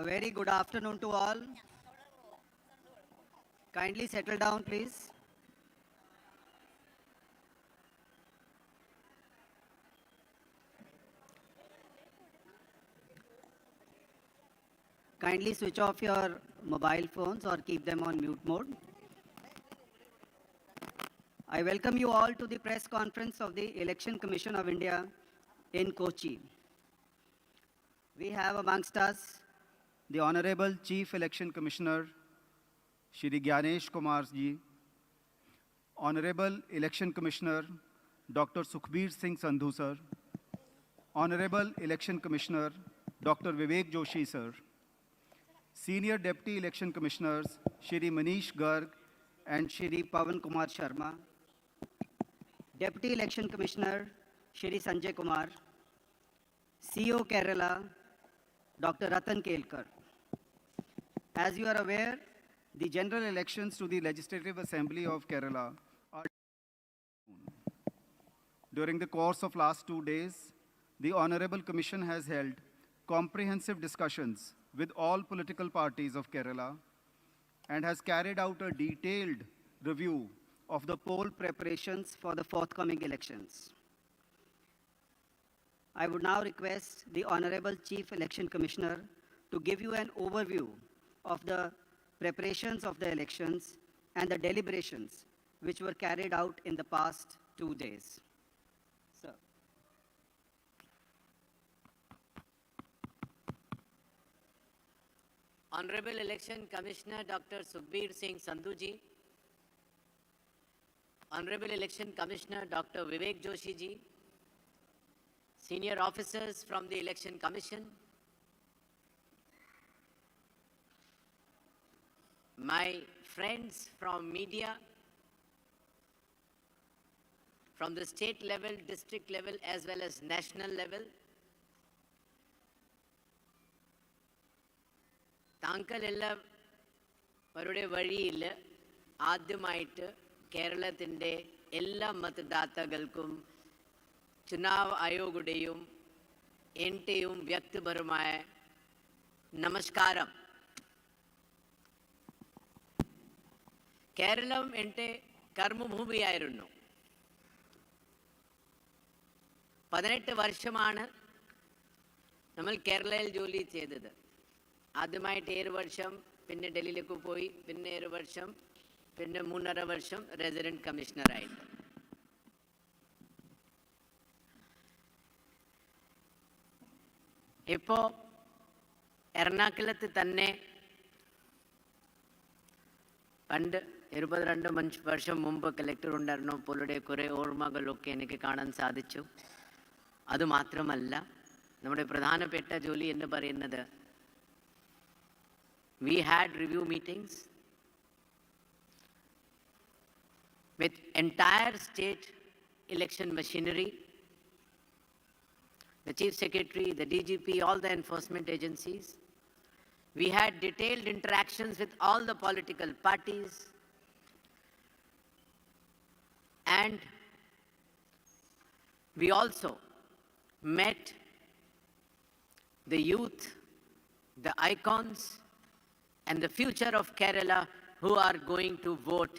A very good afternoon to all. Kindly settle down, please. Kindly switch off your mobile phones or keep them on mute mode. I welcome you all to the press conference of the Election Commission of India in Kochi. We have amongst us the Honorable Chief Election Commissioner, Shri Gyanesh Kumar Ji, Honorable Election Commissioner, Dr. Sukhbir Singh Sandhu Sir, Honorable Election Commissioner, Dr. Vivek Joshi Sir, Senior Deputy Election Commissioners, Shri Manish Garg and Shri Pawan Kumar Sharma, Deputy Election Commissioner, Shri Sanjay Kumar, CEO Kerala, Dr. Ratan Kelkar. As you are aware, the general elections to the Legislative Assembly of Kerala are during the course of last 2 days. The Honorable Commission has held comprehensive discussions with all political parties of Kerala and has carried out a detailed review of the poll preparations for the forthcoming elections. I would now request the Honorable Chief Election Commissioner to give you an overview of the preparations of the elections and the deliberations which were carried out in the past 2 days. Sir. Honorable Election Commissioner Dr. Sukhbir Singh Sandhu Ji, Honorable Election Commissioner Dr. Vivek Joshi Ji, senior officers from the Election Commission, my friends from media, from the state level, district level, as well as national level, താങ്കളെല്ലാവരുടെ വഴിയിൽ ആദ്യമായിട്ട് കേരളത്തിൻ്റെ എല്ലാ മതദാതാക്കൾക്കും ചുനാവ് ആയോഗയുടെയും എൻ്റെയും വ്യക്തിപരമായ നമസ്കാരം. കേരളം എൻ്റെ കർമ്മഭൂമിയായിരുന്നു. 18 വർഷമാണ് നമ്മൾ കേരളയിൽ ജോലി ചെയ്തത്. ആദ്യമായിട്ട് 7 വർഷം, പിന്നെ ഡൽഹിയിലേക്ക് പോയി, പിന്നെ 1 വർഷം, പിന്നെ 3.5 വർഷം റെസിഡൻറ്റ് കമ്മീഷണറായിട്ട്. ഇപ്പോൾ എറണാകുളത്ത് തന്നെ പണ്ട് 22 വർഷം മുമ്പ് കളക്ടർ ഉണ്ടായിരുന്നപ്പോഴുടെ കുറേ ഓർമ്മകളൊക്കെ എനിക്ക് കാണാൻ സാധിച്ചു. അതുമാത്രമല്ല, നമ്മുടെ പ്രധാനപ്പെട്ട ജോലി എന്ന് പറയുന്നത് we had review meetings with entire state election machinery, the Chief Secretary, the DGP, all the enforcement agencies. We had detailed interactions with all the political parties, and we also met the youth, the icons, and the future of Kerala who are going to vote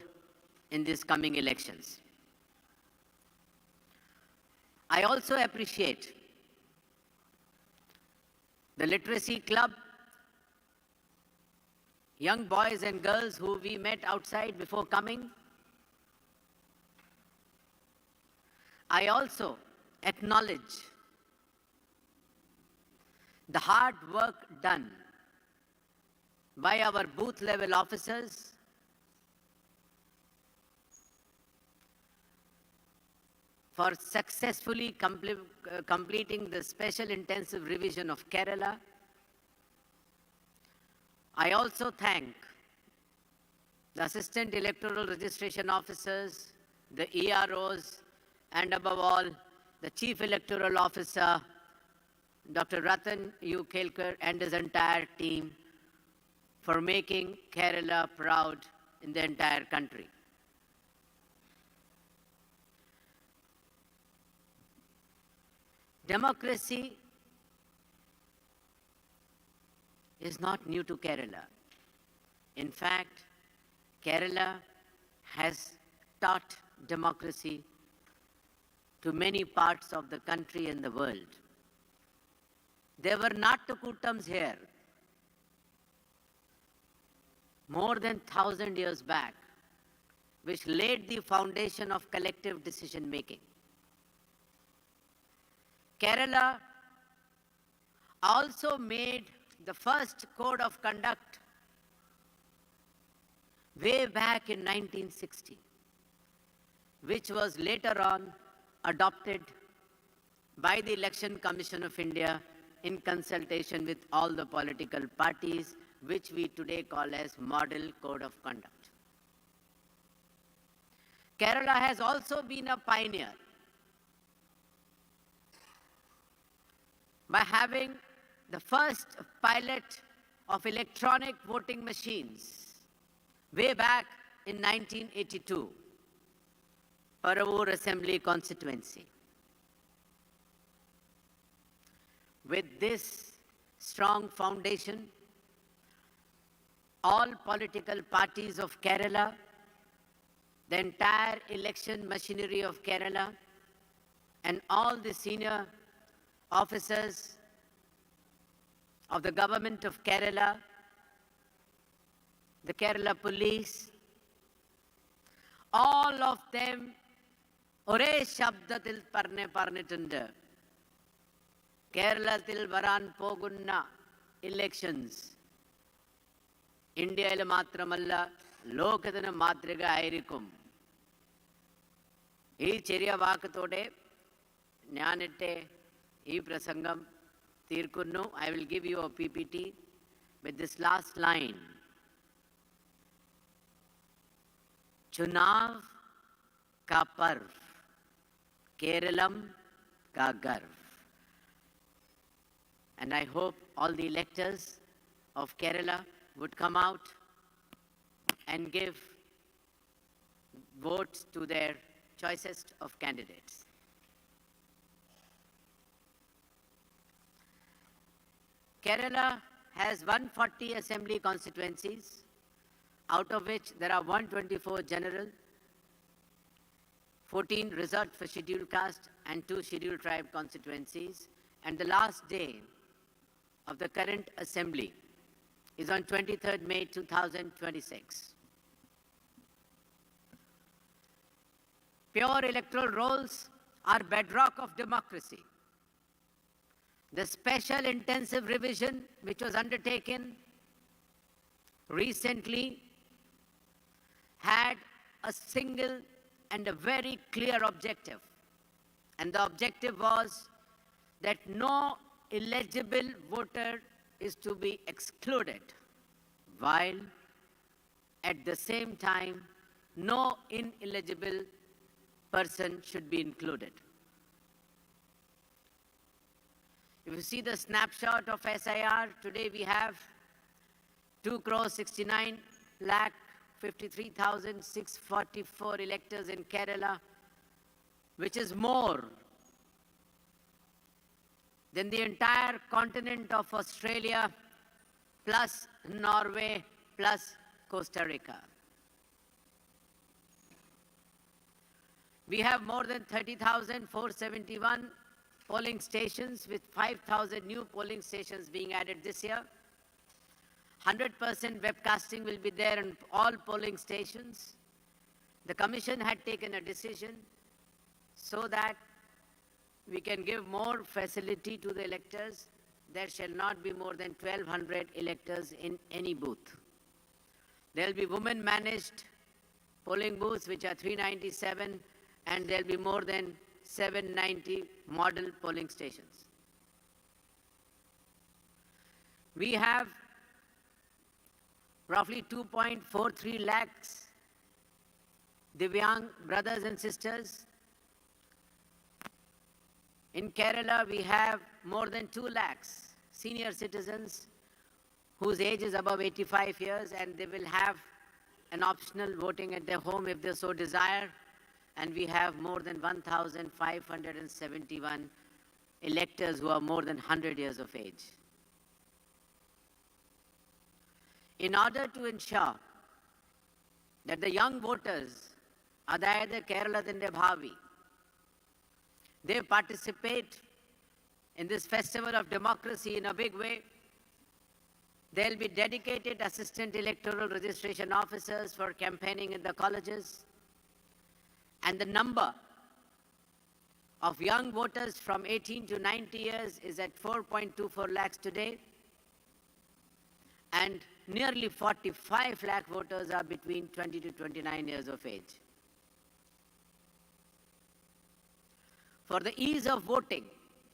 in these coming elections. I also appreciate the literacy club, young boys and girls who we met outside before coming. I also acknowledge the hard work done by our booth level officers, for successfully completing the special intensive revision of Kerala. I also thank the assistant electoral registration officers, the EROs, and above all, the chief electoral officer, Dr. Ratan Kelkar, and his entire team for making Kerala proud in the entire country. Democracy is not new to Kerala. In fact, Kerala has taught democracy to many parts of the country and the world. There were Natukutams here more than 1,000 years back, which laid the foundation of collective decision making. Kerala also made the first code of conduct way back in 1960, which was later on adopted by the Election Commission of India in consultation with all the political parties, which we today call as Model Code of Conduct. Kerala has also been a pioneer by having the first pilot of electronic voting machines way back in 1982, Paravur Assembly constituency. With this strong foundation, all political parties of Kerala, the entire election machinery of Kerala, and all the senior officers of the government of Kerala, the Kerala police, all of them ഒരേ ശബ്ദത്തിൽ പറഞ്ഞിട്ടുണ്ട്, കേരളത്തിൽ വരാൻ പോകുന്ന elections ഇന്ത്യയിൽ മാത്രമല്ല ലോകത്തിന് മാതൃക ആയിരിക്കും. ഈ ചെറിയ വാക്കത്തോടെ ഞാനിട്ട് ഈ പ്രസംഗം തീർക്കുന്നു. I will give you a PPT with this last line. चुनाव का पर्व, केरलम का गर्व. And I hope all the electors of Kerala would come out and give votes to their choicest of candidates. Kerala has 140 assembly constituencies, out of which there are 124 general, 14 reserved for scheduled caste and 2 scheduled tribe constituencies. And the last day of the current assembly is on 23rd May 2026. Pure electoral rolls are bedrock of democracy. The special intensive revision which was undertaken recently had a single and a very clear objective. And the objective was that no eligible voter is to be excluded, while at the same time, no ineligible person should be included. If you see the snapshot of SIR, today we have 2,69,53,644 electors in Kerala, which is more than the entire continent of Australia, plus Norway, plus Costa Rica. We have more than 30,471 polling stations, with 5,000 new polling stations being added this year. 100% webcasting will be there in all polling stations. The Commission had taken a decision so that we can give more facility to the electors. There shall not be more than 1,200 electors in any booth. There will be women-managed polling booths, which are 397, and there will be more than 790 model polling stations. We have roughly 2.43 lakhs Divyang brothers and sisters. In Kerala, we have more than 2 lakhs senior citizens whose age is above 85 years, and they will have an optional voting at their home if they so desire. And we have more than 1,571 electors who are more than 100 years of age. in order to ensure that the young voters, Adayada Kerala Tinde Bhavi, they participate in this festival of democracy in a big way. There will be dedicated assistant electoral registration officers for campaigning in the colleges. And the number of young voters from 18 to 90 years is at 4.24 lakhs today. And nearly 45 lakh voters are between 20 to 29 years of age. For the ease of voting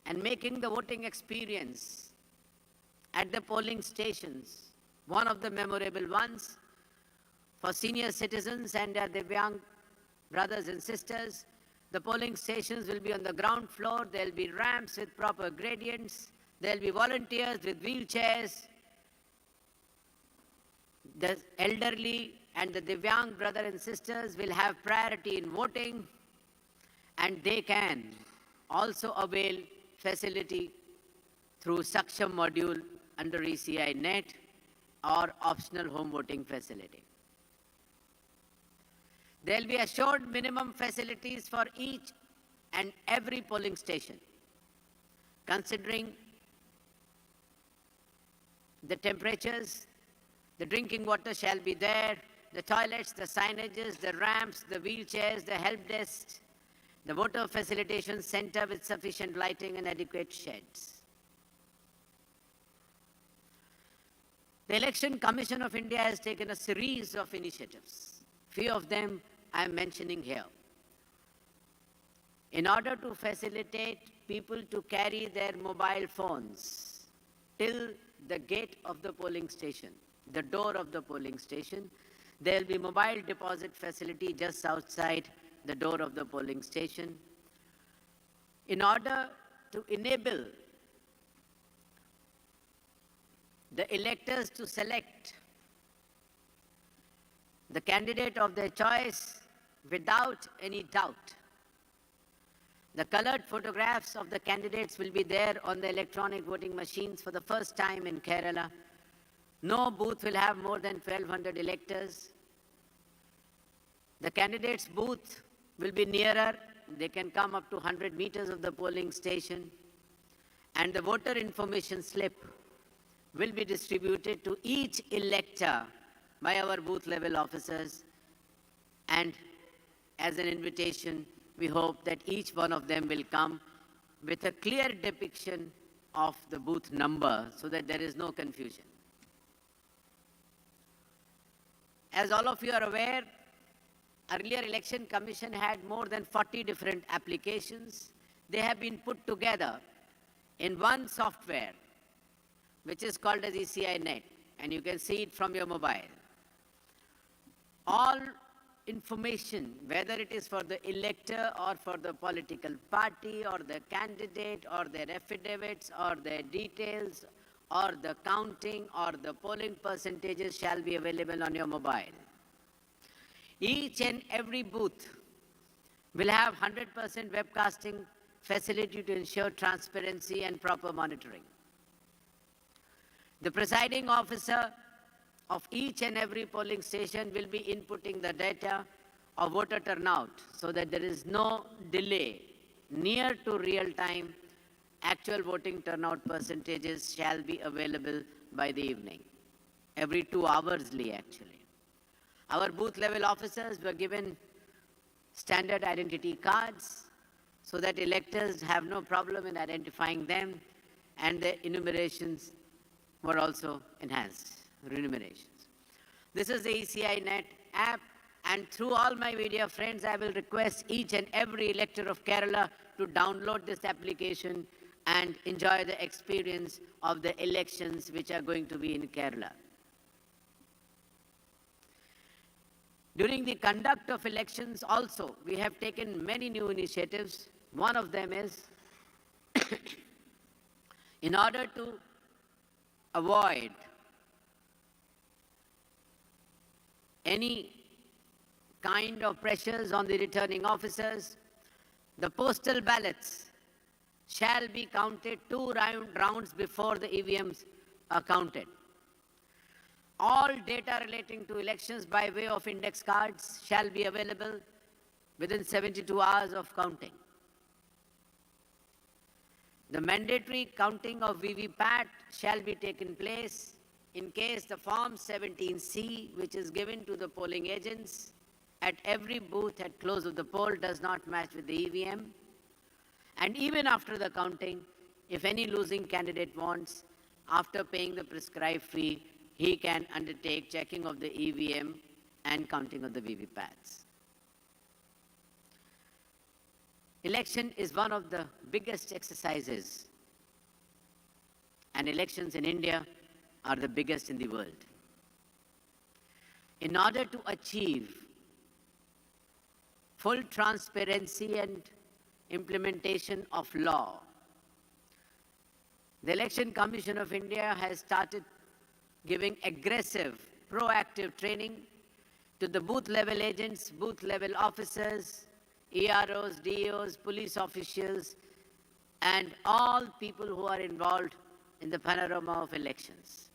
and making the voting experience at the polling stations one of the memorable ones, for senior citizens and their Divyang brothers and sisters, the polling stations will be on the ground floor. There will be ramps with proper gradients. There will be volunteers with wheelchairs. The elderly and the Divyang brothers and sisters will have priority in voting, and they can also avail facility through Saksham module under ECI net or optional home voting facility. There will be assured minimum facilities for each and every polling station, considering the temperatures. The drinking water shall be there, the toilets, the signages, the ramps, the wheelchairs, the help desks, the voter facilitation center with sufficient lighting and adequate sheds. The Election Commission of India has taken a series of initiatives. Few of them I am mentioning here. In order to facilitate people to carry their mobile phones till the gate of the polling station, the door of the polling station, there will be mobile deposit facility just outside the door of the polling station. In order to enable the electors to select the candidate of their choice without any doubt, the colored photographs of the candidates will be there on the electronic voting machines for the first time in Kerala. No booth will have more than 1,200 electors. The candidate's booth will be nearer. They can come up to 100 meters of the polling station. And the voter information slip will be distributed to each elector by our booth level officers. And as an invitation, we hope that each one of them will come with a clear depiction of the booth number so that there is no confusion. As all of you are aware, earlier Election Commission had more than 40 different applications. They have been put together in one software, which is called as ECI net, and you can see it from your mobile. All information, whether it is for the elector or for the political party or the candidate or their affidavits or their details or the counting or the polling percentages shall be available on your mobile. Each and every booth will have 100% webcasting facility to ensure transparency and proper monitoring. The presiding officer of each and every polling station will be inputting the data of voter turnout so that there is no delay. Near to real time, actual voting turnout percentages shall be available by the evening, every 2 hoursly actually. Our booth level officers were given standard identity cards so that electors have no problem in identifying them, and the enumerations were also enhanced, remunerations. This is the ECI Net app, and through all my media friends, I will request each and every elector of Kerala to download this application and enjoy the experience of the elections which are going to be in Kerala. During the conduct of elections also, we have taken many new initiatives. One of them is, in order to avoid any kind of pressures on the returning officers, the postal ballots shall be counted 2 rounds before the EVMs are counted. All data relating to elections by way of index cards shall be available within 72 hours of counting. The mandatory counting of VVPAT shall be taken place in case the Form 17C, which is given to the polling agents at every booth at close of the poll, does not match with the EVM. And even after the counting, if any losing candidate wants, after paying the prescribed fee, he can undertake checking of the EVM and counting of the VVPATs. Election is one of the biggest exercises, and elections in India are the biggest in the world. In order to achieve full transparency and implementation of law, the Election Commission of India has started giving aggressive, proactive training to the booth-level agents, booth-level officers, EROs, DOs, police officials, and all people who are involved in the panorama of elections.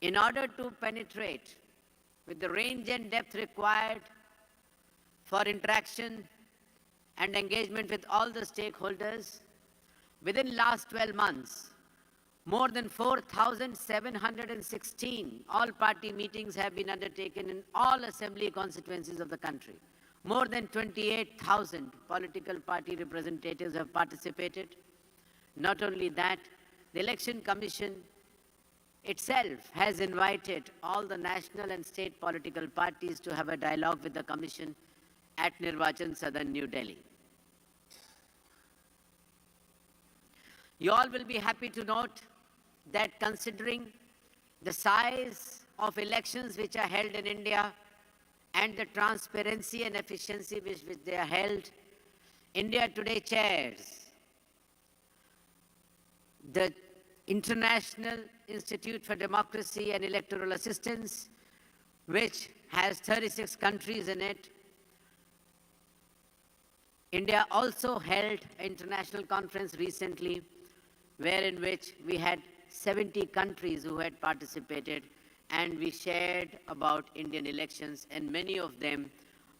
In order to penetrate with the range and depth required for interaction and engagement with all the stakeholders, within last 12 months, more than 4,716 all-party meetings have been undertaken in all assembly constituencies of the country. More than 28,000 political party representatives have participated. Not only that, the Election Commission itself has invited all the national and state political parties to have a dialogue with the Commission at Nirvachan Sadan, New Delhi. You all will be happy to note that considering the size of elections which are held in India and the transparency and efficiency with which they are held, India today chairs the International Institute for Democracy and Electoral Assistance, which has 36 countries in it. India also held an international conference recently, in which we had 70 countries who had participated, and we shared about Indian elections, and many of them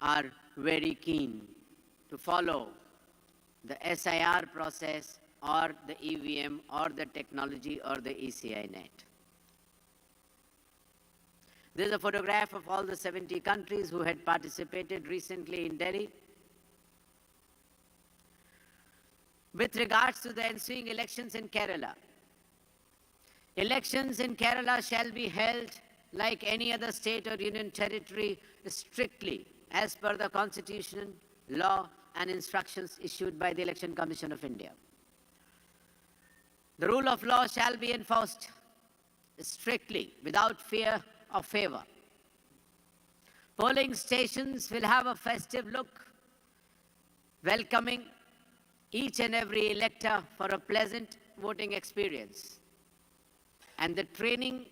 are very keen to follow the SIR process or the EVM or the technology or the ECI net. This is a photograph of all the 70 countries who had participated recently in Delhi. With regards to the ensuing elections in Kerala, elections in Kerala shall be held like any other state or union territory, strictly as per the constitution, law, and instructions issued by the Election Commission of India. The rule of law shall be enforced strictly, without fear or favor. Polling stations will have a festive look, welcoming each and every elector for a pleasant voting experience. And the training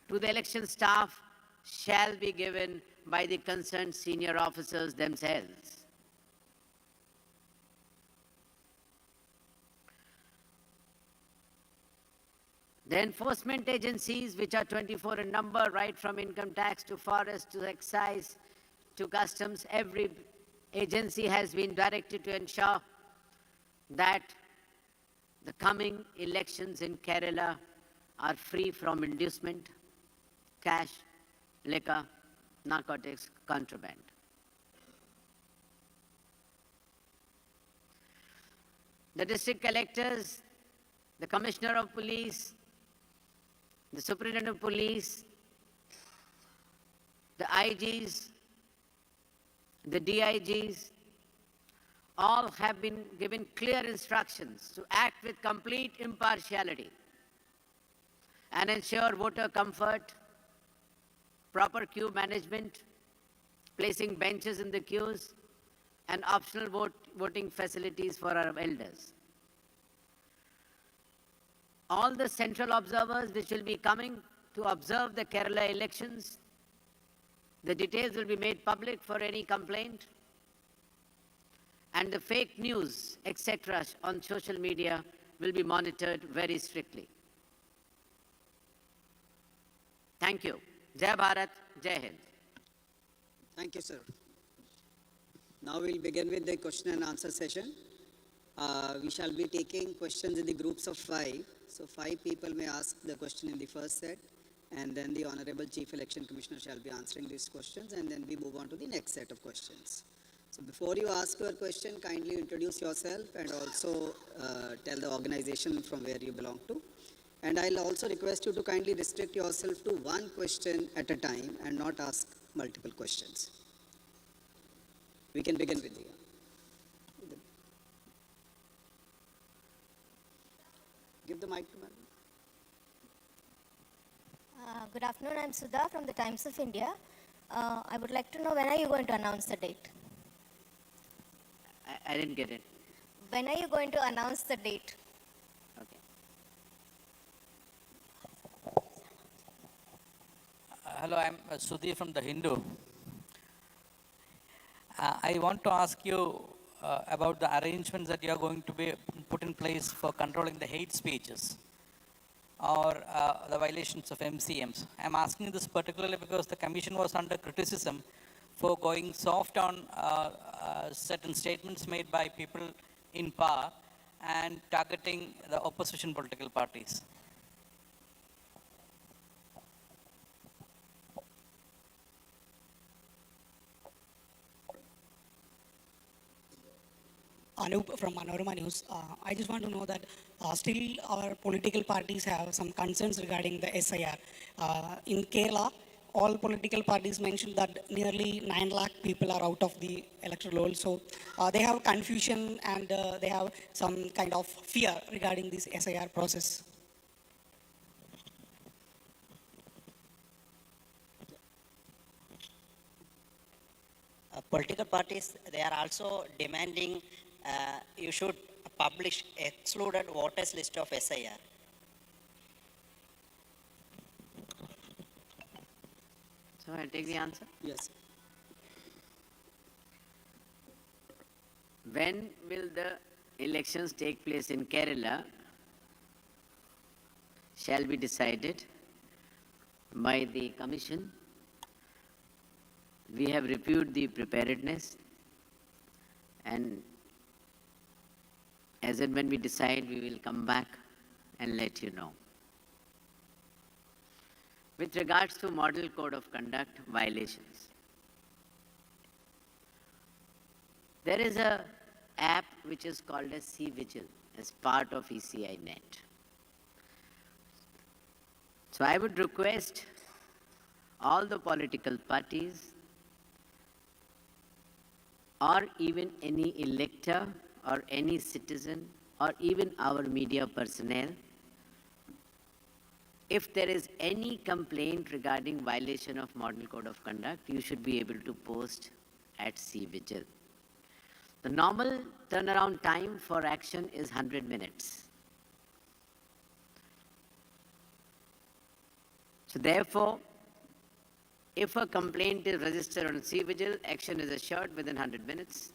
to the election staff shall be given by the concerned senior officers themselves. The enforcement agencies, which are 24 in number, right from income tax to forest to excise to customs, every agency has been directed to ensure that the coming elections in Kerala are free from inducement, cash, liquor, narcotics, contraband. The district collectors, the commissioner of police, the superintendent of police, the IGs, the DIGs, all have been given clear instructions to act with complete impartiality and ensure voter comfort, proper queue management, placing benches in the queues, and optional voting facilities for our elders. All the central observers which will be coming to observe the Kerala elections, the details will be made public for any complaint, and the fake news, etc., on social media will be monitored very strictly. Thank you. Jai Bharat, Jai Hind. Thank you, sir. Now we'll begin with the question and answer session. We shall be taking questions in the groups of 5. So 5 people may ask the question in the first set, and then the Honorable Chief Election Commissioner shall be answering these questions, and then we move on to the next set of questions. So before you ask your question, kindly introduce yourself and also tell the organization from where you belong to. And I'll also request you to kindly restrict yourself to one question at a time and not ask multiple questions. We can begin with you. Give the mic to Madam. Good afternoon, I'm Sudha from the Times of India. I would like to know, when are you going to announce the date? I didn't get it. When are you going to announce the date? Hello, I'm Sudhi from The Hindu. I want to ask you about the arrangements that you are going to be put in place for controlling the hate speeches or the violations of MCMs. I'm asking this particularly because the Commission was under criticism for going soft on certain statements made by people in power and targeting the opposition political parties. Anup from Manorama News. I just want to know that still our political parties have some concerns regarding the SIR. In Kerala, all political parties mentioned that nearly 9 lakh people are out of the electoral roll. So they have confusion and they have some kind of fear regarding this SIR process. Political parties, they are also demanding you should publish excluded voters list of SIR. So I'll take the answer. Yes. When will the elections take place in Kerala shall be decided by the Commission. We have reviewed the preparedness, and as and when we decide, we will come back and let you know. With regards to Model Code of Conduct violations, there is an app which is called as C-Vigil as part of ECI Net. So I would request all the political parties or even any elector or any citizen or even our media personnel, if there is any complaint regarding violation of Model Code of Conduct, you should be able to post at C-Vigil. The normal turnaround time for action is 100 minutes. So therefore, if a complaint is registered on C-Vigil, action is assured within 100 minutes.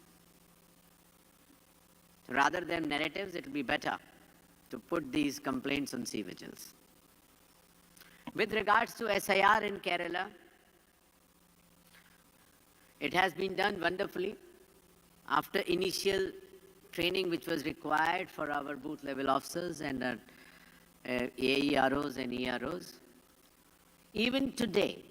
Rather than narratives, it will be better to put these complaints on C-Vigils. With regards to SIR in Kerala, it has been done wonderfully. After initial training which was required for our booth level officers and AEROs and EROs, even today,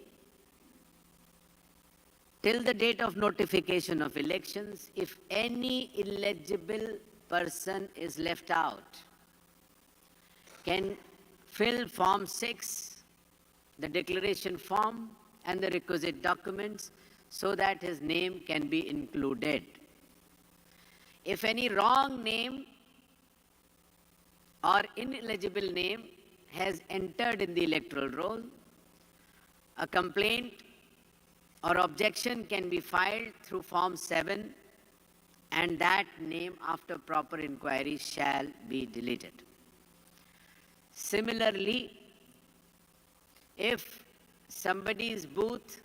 till the date of notification of elections, if any eligible person is left out, can fill Form 6, the declaration form and the requisite documents so that his name can be included. If any wrong name or ineligible name has entered in the electoral roll, a complaint or objection can be filed through Form 7, and that name after proper inquiry shall be deleted. Similarly, if somebody's booth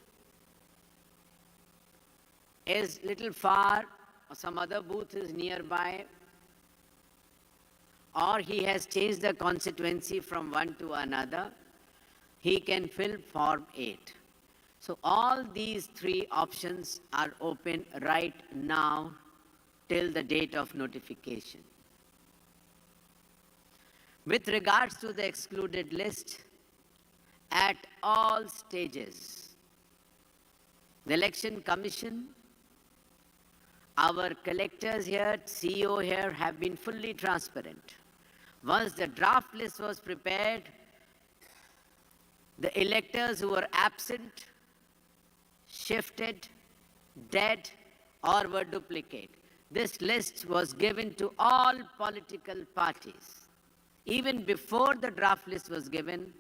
is little far or some other booth is nearby, or he has changed the constituency from one to another, he can fill Form 8. So all these three options are open right now till the date of notification. With regards to the excluded list, at all stages, the Election Commission, our collectors here, CEO here have been fully transparent. Once the draft list was prepared, the electors who were absent, shifted, dead, or were duplicate, this list was given to all political parties. Even before the draft list was given,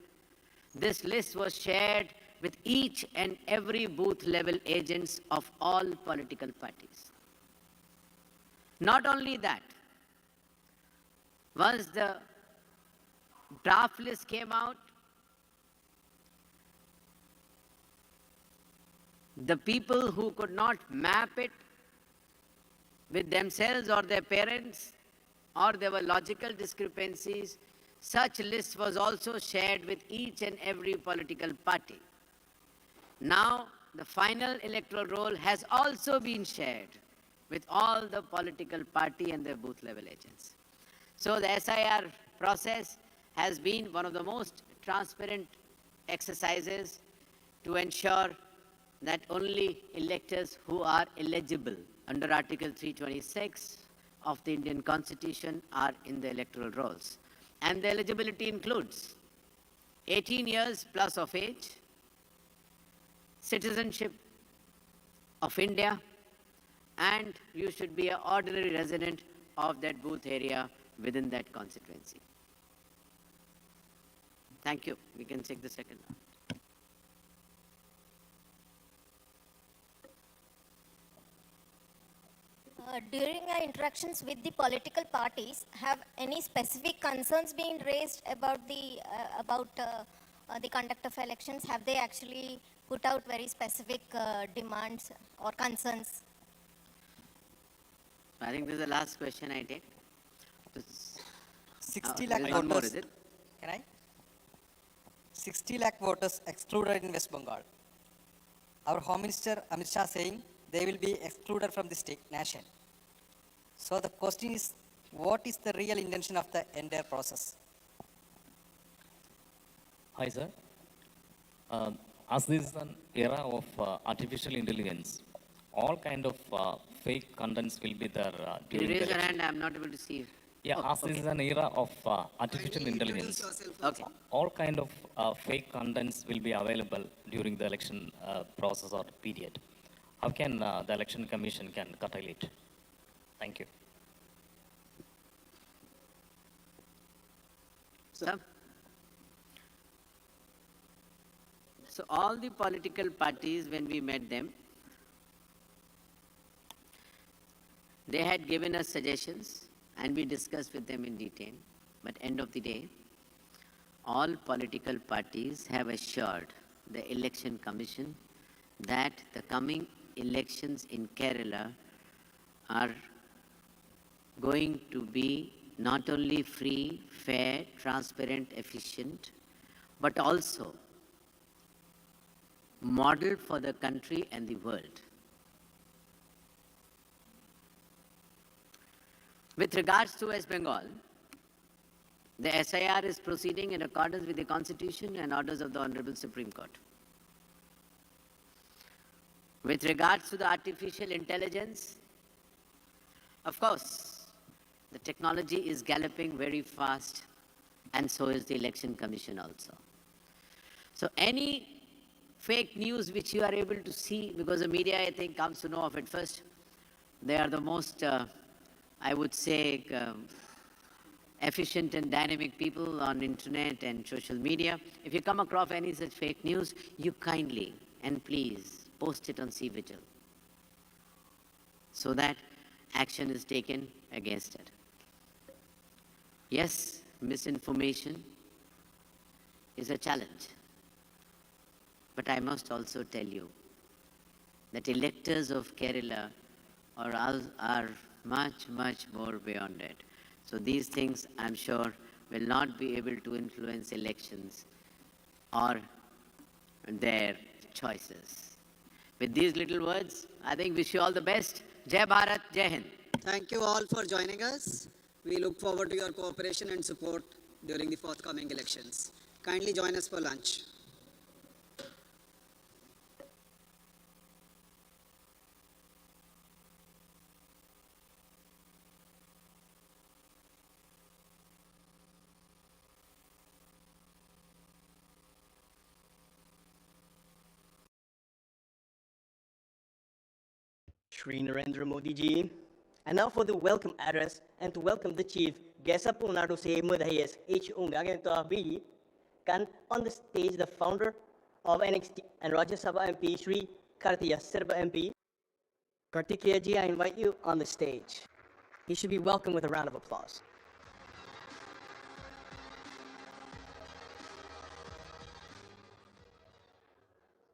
this list was shared with each and every booth level agents of all political parties. Not only that, once the draft list came out, the people who could not map it with themselves or their parents, or there were logical discrepancies, such list was also shared with each and every political party. Now, the final electoral roll has also been shared with all the political party and their booth level agents. So the SIR process has been one of the most transparent exercises to ensure that only electors who are eligible under Article 326 of the Indian Constitution are in the electoral rolls. And the eligibility includes 18 years plus of age, citizenship of India, and you should be an ordinary resident of that booth area within that constituency. Thank you. We can take the second round. During our interactions with the political parties, have any specific concerns been raised about the conduct of elections? Have they actually put out very specific demands or concerns? I think this is the last question I take. 60 lakh voters. More, is it? Can I? 60 lakh voters excluded in West Bengal. Our Home Minister Amit Shah saying they will be excluded from the state nation. So the question is, what is the real intention of the entire process? Hi, sir. As this is an era of artificial intelligence, all kind of fake contents will be there. Can you raise your hand? I'm not able to see you. Yeah, as this is an era of artificial intelligence, okay. All kind of fake contents will be available during the election process or period. How can the Election Commission can curtail it? Thank you. So all the political parties, when we met them, they had given us suggestions and we discussed with them in detail. But end of the day, all political parties have assured the Election Commission that the coming elections in Kerala are going to be not only free, fair, transparent, efficient, but also model for the country and the world. With regards to West Bengal, the SIR is proceeding in accordance with the Constitution and orders of the Honorable Supreme Court. With regards to the artificial intelligence, of course, the technology is galloping very fast, and so is the Election Commission also. So any fake news which you are able to see, because the media, I think, comes to know of it first, they are the most, I would say, efficient and dynamic people on internet and social media. If you come across any such fake news, you kindly and please post it on C-Vigil so that action is taken against it. Yes, misinformation is a challenge. But I must also tell you that electors of Kerala are much, much more beyond it. So these things, I'm sure, will not be able to influence elections or their choices. With these little words, I think wish you all the best. Jai Bharat, Jai Hind. Thank you all for joining us. We look forward to your cooperation and support during the forthcoming elections. Kindly join us for lunch. Shri Narendra Modi ji. And now for the welcome address and to welcome the chief guest of Nadu se Mudhayes H. Ungagan can on the stage the founder of NXT and Rajya Sabha MP Shri Kartiya Sirba MP. Kartikeya ji, I invite you on the stage. He should be welcomed with a round of applause.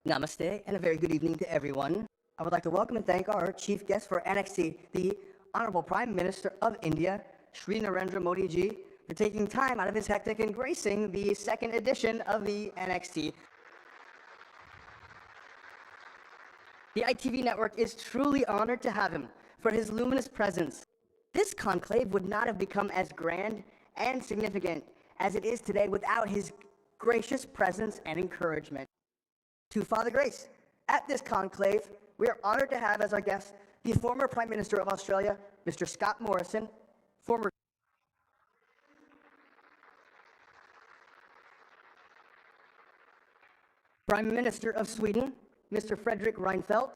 Namaste and a very good evening to everyone. I would like to welcome and thank our chief guest for NXT, the Honorable Prime Minister of India, Shri Narendra Modi ji, for taking time out of his hectic and gracing the second edition of the NXT. The ITV network is truly honored to have him for his luminous presence. This conclave would not have become as grand and significant as it is today without his gracious presence and encouragement. To Father Grace, at this conclave, we are honored to have as our guest the former Prime Minister of Australia, Mr. Scott Morrison, former Prime Minister of Sweden, Mr. Fredrik Reinfeldt,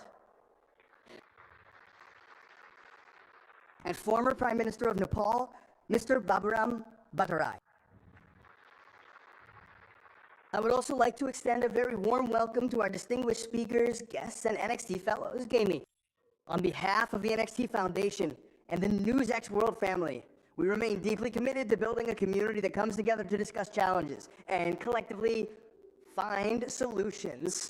and former Prime Minister of Nepal, Mr. Baburam Bhattarai. I would also like to extend a very warm welcome to our distinguished speakers, guests, and NXT fellows. Gamey. On behalf of the NXT Foundation and the NewsX World family, we remain deeply committed to building a community that comes together to discuss challenges and collectively find solutions.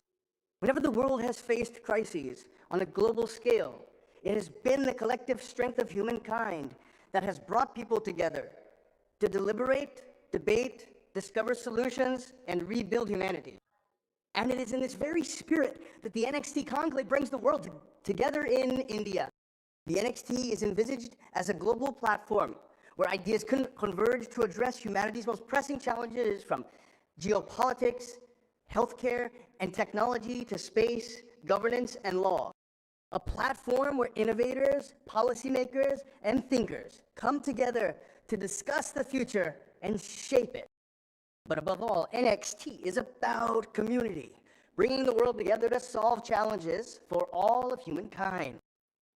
Whenever the world has faced crises on a global scale, it has been the collective strength of humankind that has brought people together to deliberate, debate, discover solutions, and rebuild humanity. And it is in this very spirit that the NXT Conclave brings the world together in India. The NXT is envisaged as a global platform where ideas converge to address humanity's most pressing challenges, from geopolitics, healthcare, and technology to space, governance, and law. A platform where innovators, policymakers, and thinkers come together to discuss the future and shape it. But above all, NXT is about community, bringing the world together to solve challenges for all of humankind.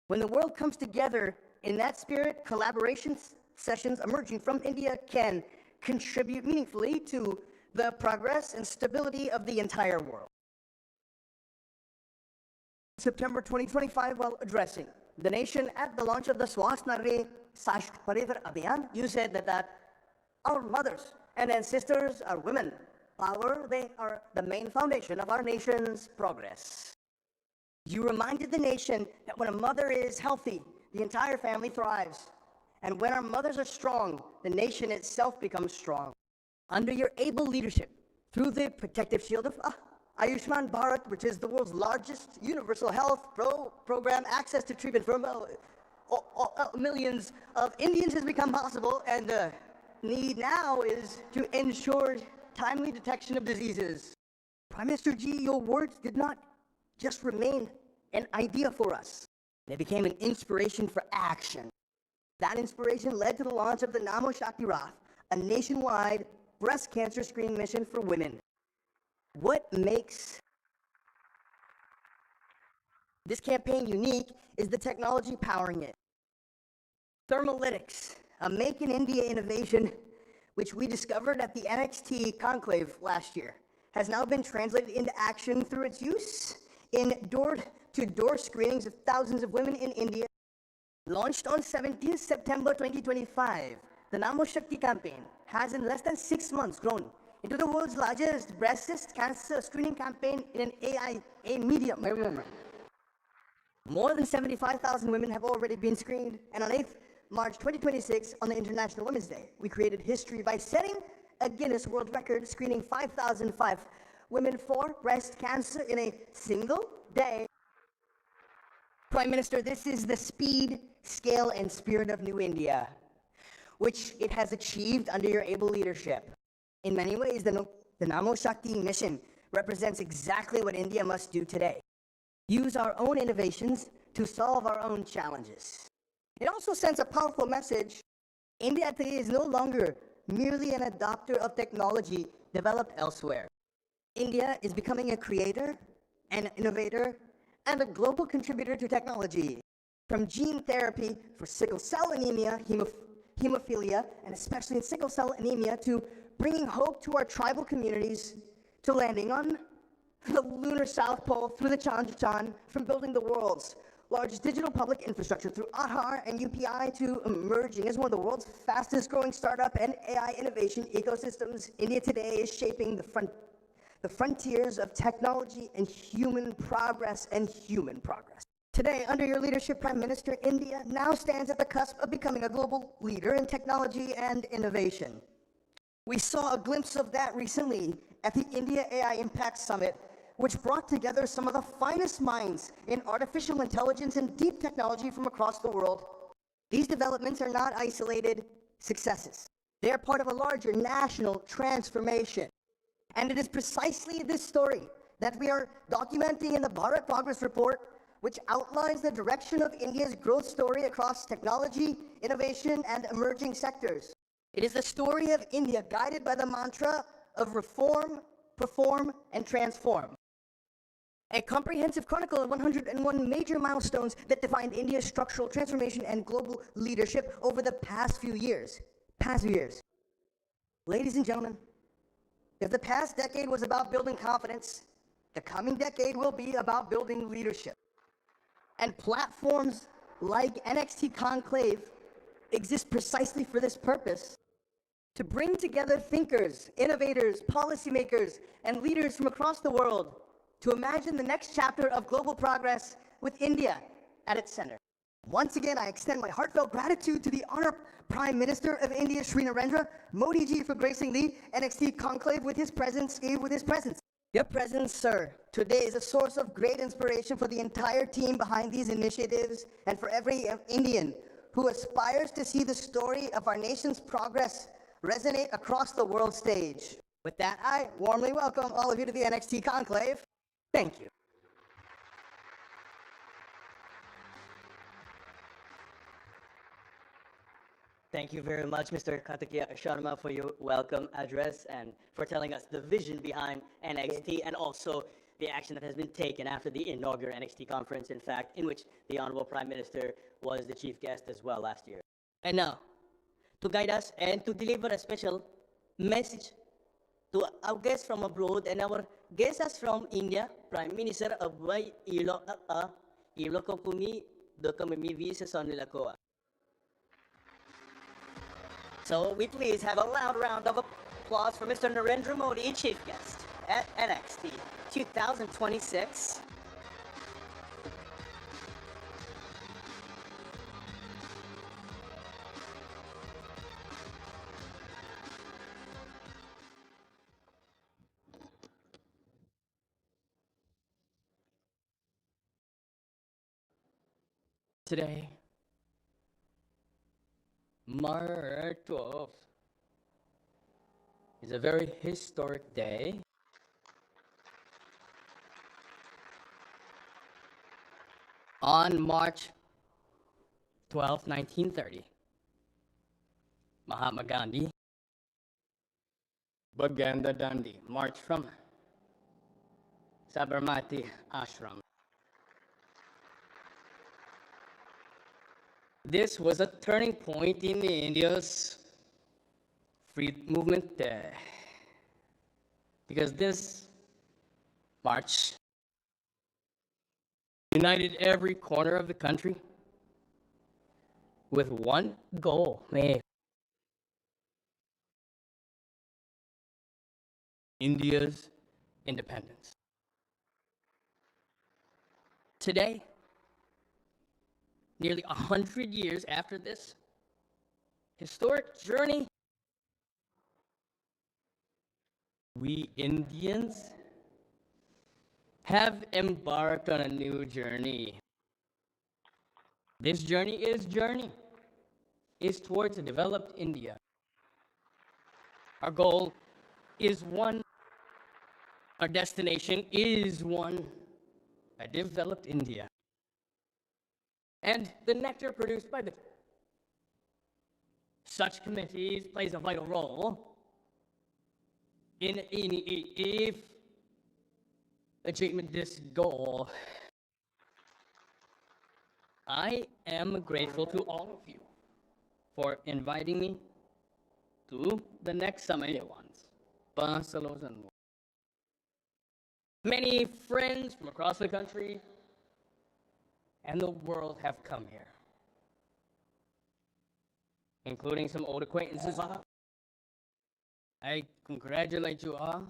When the world comes together in that spirit, collaboration sessions emerging from India can contribute meaningfully to the progress and stability of the entire world. September 2025, while addressing the nation at the launch of the Swasth Nari Sasht Parivar Abhiyan, you said that our mothers and ancestors are women. Power, they are the main foundation of our nation's progress. You reminded the nation that when a mother is healthy, the entire family thrives. And when our mothers are strong, the nation itself becomes strong. Under your able leadership, through the protective shield of Ayushman Bharat, which is the world's largest universal health program, access to treatment for millions of Indians has become possible, and the need now is to ensure timely detection of diseases. Prime Minister Ji, your words did not just remain an idea for us. They became an inspiration for action. That inspiration led to the launch of the Namo Shakti Rath, a nationwide breast cancer screening mission for women. What makes this campaign unique is the technology powering it. Thermalytics, a Make in India innovation, which we discovered at the NXT Conclave last year, has now been translated into action through its use in door-to-door screenings of thousands of women in India. Launched on 17th September 2025, the Namo Shakti campaign has in less than 6 months grown into the world's largest breast cancer screening campaign in an AI medium. More than 75,000 women have already been screened, and on 8th March 2026, on the International Women's Day, we created history by setting a Guinness World Record, screening 5,005 women for breast cancer in a single day. Prime Minister, this is the speed, scale, and spirit of New India, which it has achieved under your able leadership. In many ways, the Namo Shakti mission represents exactly what India must do today. Use our own innovations to solve our own challenges. It also sends a powerful message. India today is no longer merely an adopter of technology developed elsewhere. India is becoming a creator, an innovator, and a global contributor to technology. From gene therapy for sickle cell anemia, hemophilia, and especially in sickle cell anemia, to bringing hope to our tribal communities, to landing on the lunar South Pole through the Chandrayaan, from building the world's largest digital public infrastructure through Aadhaar and UPI to emerging as one of the world's fastest growing startup and AI innovation ecosystems. India today is shaping the frontiers of technology and human progress Today, under your leadership, Prime Minister, India now stands at the cusp of becoming a global leader in technology and innovation. We saw a glimpse of that recently at the India AI Impact Summit, which brought together some of the finest minds in artificial intelligence and deep technology from across the world. These developments are not isolated successes. They are part of a larger national transformation. And it is precisely this story that we are documenting in the Bharat Progress Report, which outlines the direction of India's growth story across technology, innovation, and emerging sectors. It is the story of India guided by the mantra of reform, perform, and transform. A comprehensive chronicle of 101 major milestones that defined India's structural transformation and global leadership over the past few years. Ladies and gentlemen, if the past decade was about building confidence, the coming decade will be about building leadership. And platforms like NXT Conclave exist precisely for this purpose, to bring together thinkers, innovators, policymakers, and leaders from across the world to imagine the next chapter of global progress with India at its center. Once again, I extend my heartfelt gratitude to the Honored Prime Minister of India, Shri Narendra Modi ji, for gracing the NXT Conclave with his presence. Your presence, sir, today is a source of great inspiration for the entire team behind these initiatives and for every Indian who aspires to see the story of our nation's progress resonate across the world stage. With that, I warmly welcome all of you to the NXT Conclave. Thank you. Thank you very much, Mr. Kartikeya Sharma, for your welcome address and for telling us the vision behind NXT and also the action that has been taken after the inaugural NXT conference, in fact, in which the Honorable Prime Minister was the chief guest as well last year. And now, to guide us and to deliver a special message to our guests from abroad and our guests from India, Prime Minister of Ilokopumi Dokamimi Sesonilakoa. So we please have a loud round of applause for Mr. Narendra Modi, chief guest at NXT 2026. Today, March 12th, is a very historic day. On March 12, 1930, Mahatma Gandhi, Baganda Dandi marched from Sabarmati Ashram. This was a turning point in India's freedom movement because this march united every corner of the country with one goal, India's independence. Today, nearly 100 years after this historic journey, We Indians have embarked on a new journey. This journey is towards a developed India. Our goal is one, our destination is one, a developed India. And the nectar produced by such committees plays a vital role in achievement this goal. I am grateful to all of you for inviting me to the next summit ones. Many friends from across the country and the world have come here, including some old acquaintances. I congratulate you all.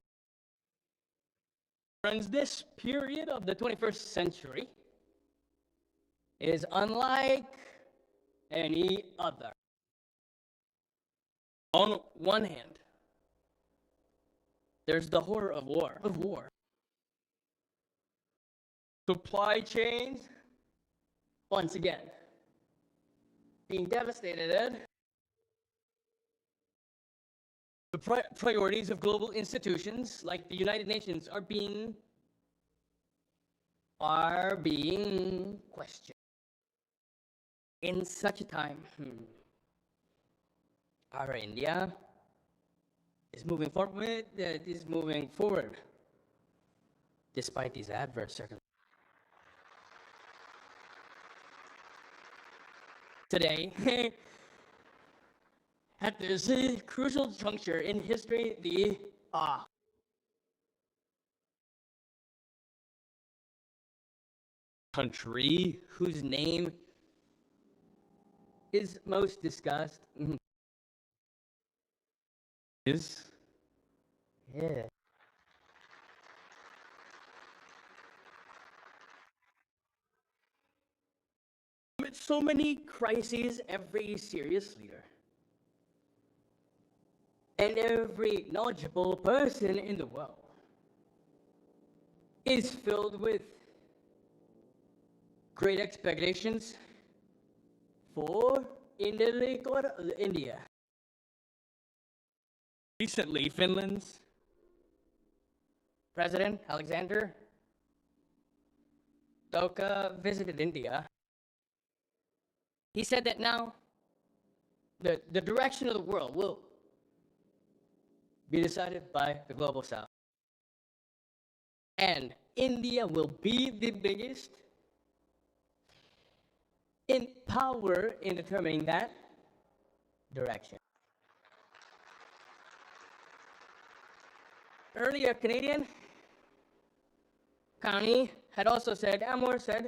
Friends, this period of the 21st century is unlike any other. On one hand, there's the horror of war. Supply chains, once again, being devastated. The priorities of global institutions like the United Nations are being questioned. In such a time, our India is moving forward despite these adverse circumstances. Today, at this crucial juncture in history, the country whose name is most discussed is With so many crises, every serious leader and every knowledgeable person in the world is filled with great expectations for India. Recently, Finland's President Alexander Doka visited India. He said that now the direction of the world will be decided by the global south. And India will be the biggest in power in determining that direction. Earlier, Canadian Connie had also said, Amor said,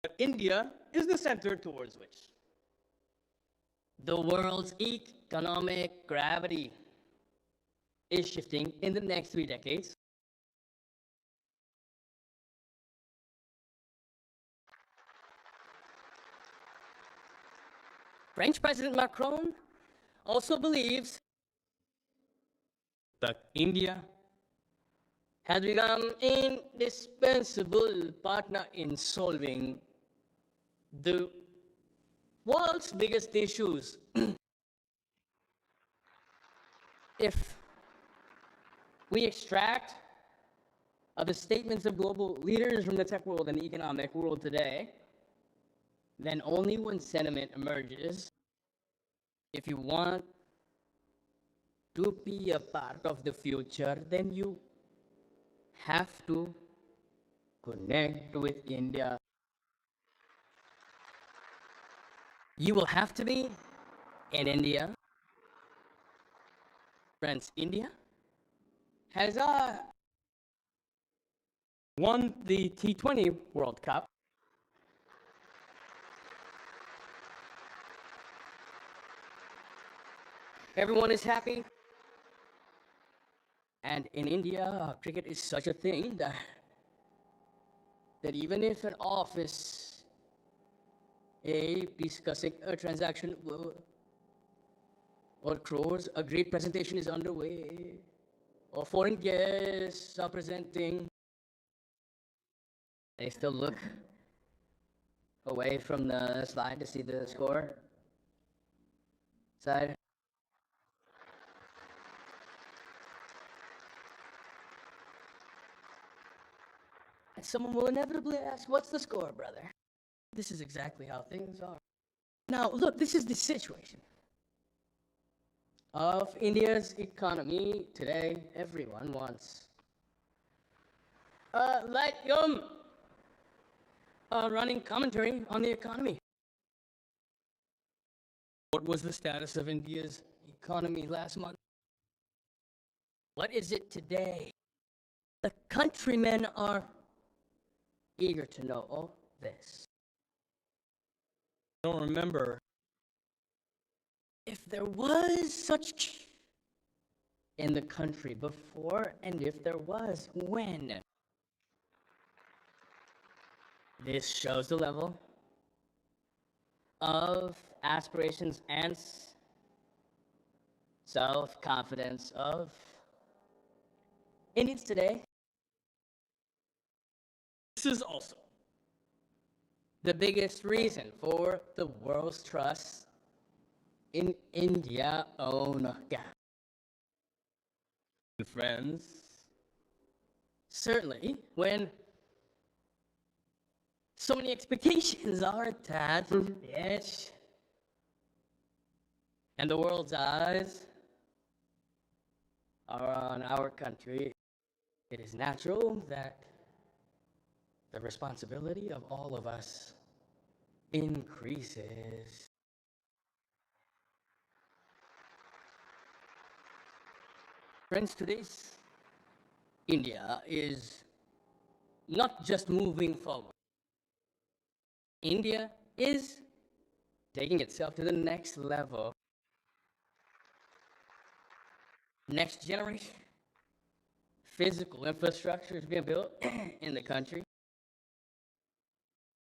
that India is the center towards which the world's economic gravity is shifting in the next 3 decades. French President Macron also believes that India has become an indispensable partner in solving the world's biggest issues. If we extract the statements of global leaders from the tech world and the economic world today, then only one sentiment emerges. If you want to be a part of the future, then you have to connect with India. You will have to be in India. Friends, India has won the T20 World Cup. Everyone is happy. And in India, cricket is such a thing that even if an office discussing a transaction or crores, a great presentation is underway, or foreign guests are presenting. They still look away from the slide to see the score. Side. And someone will inevitably ask, what's the score, brother? This is exactly how things are. Now, look, this is the situation of India's economy today. Everyone wants a light running commentary on the economy. What was the status of India's economy last month? What is it today? The countrymen are eager to know all this. I don't remember if there was such in the country before, and if there was, when. This shows the level of aspirations and self-confidence of Indians today. This is also the biggest reason for the world's trust in India own gas. Friends, certainly when so many expectations are attached to it, and the world's eyes are on our country, it is natural that the responsibility of all of us increases. Friends, today's India is not just moving forward. India is taking itself to the next level. Next generation physical infrastructure is being built in the country.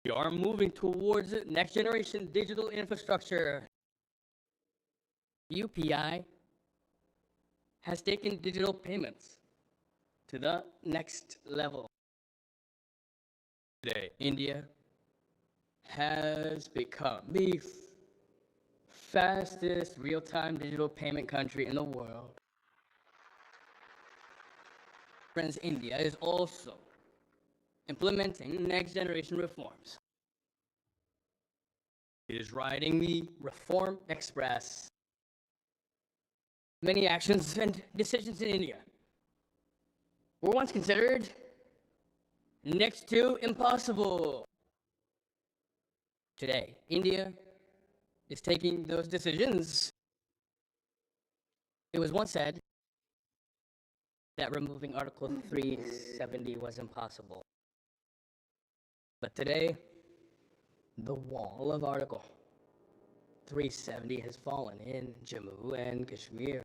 We are moving towards next generation digital infrastructure. UPI has taken digital payments to the next level. Today, India has become the fastest real-time digital payment country in the world. Friends, India is also implementing next-generation reforms. It is riding the Reform Express. Many actions and decisions in India were once considered next to impossible. Today, India is taking those decisions. It was once said that removing Article 370 was impossible. But today, the wall of Article 370 has fallen in Jammu and Kashmir.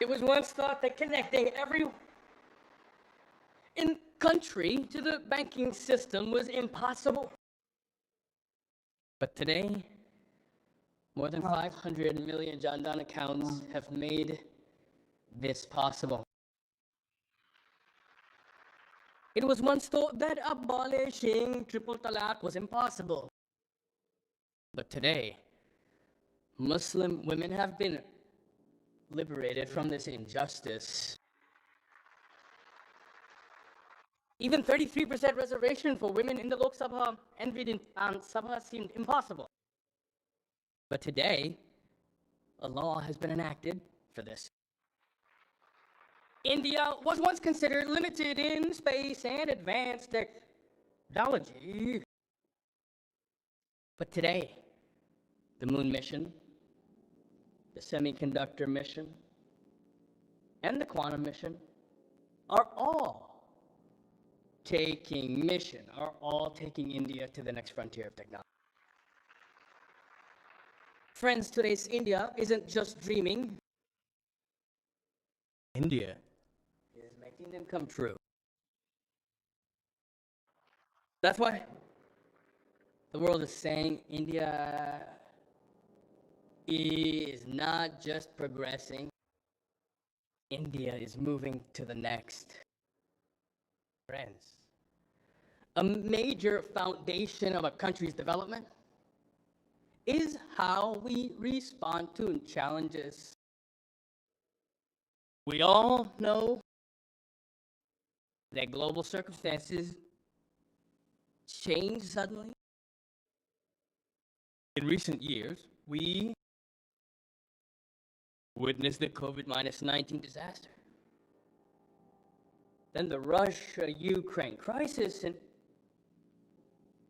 It was once thought that connecting every country to the banking system was impossible. But today, more than 500 million Jan Dhan accounts have made this possible. It was once thought that abolishing triple talaq was impossible. But today, Muslim women have been liberated from this injustice. Even 33% reservation for women in the Lok Sabha and Vidhan Sabha seemed impossible. But today, a law has been enacted for this. India was once considered limited in space and advanced technology. But today, the moon mission, the semiconductor mission, and the quantum mission are all taking India to the next frontier of technology. Friends, today's India isn't just dreaming. India is making them come true. That's why The world is saying India is not just progressing, India is moving to the next. Friends, a major foundation of a country's development is how we respond to challenges. We all know that global circumstances change suddenly. In recent years, we witnessed the COVID-19 disaster. Then the Russia-Ukraine crisis, and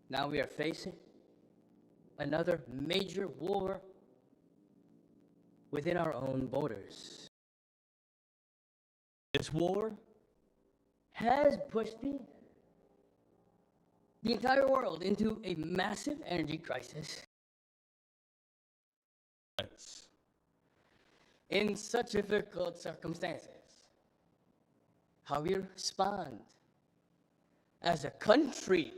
now we are facing another major war within our own borders. This war has pushed the entire world into a massive energy crisis. In such difficult circumstances, how we respond as a country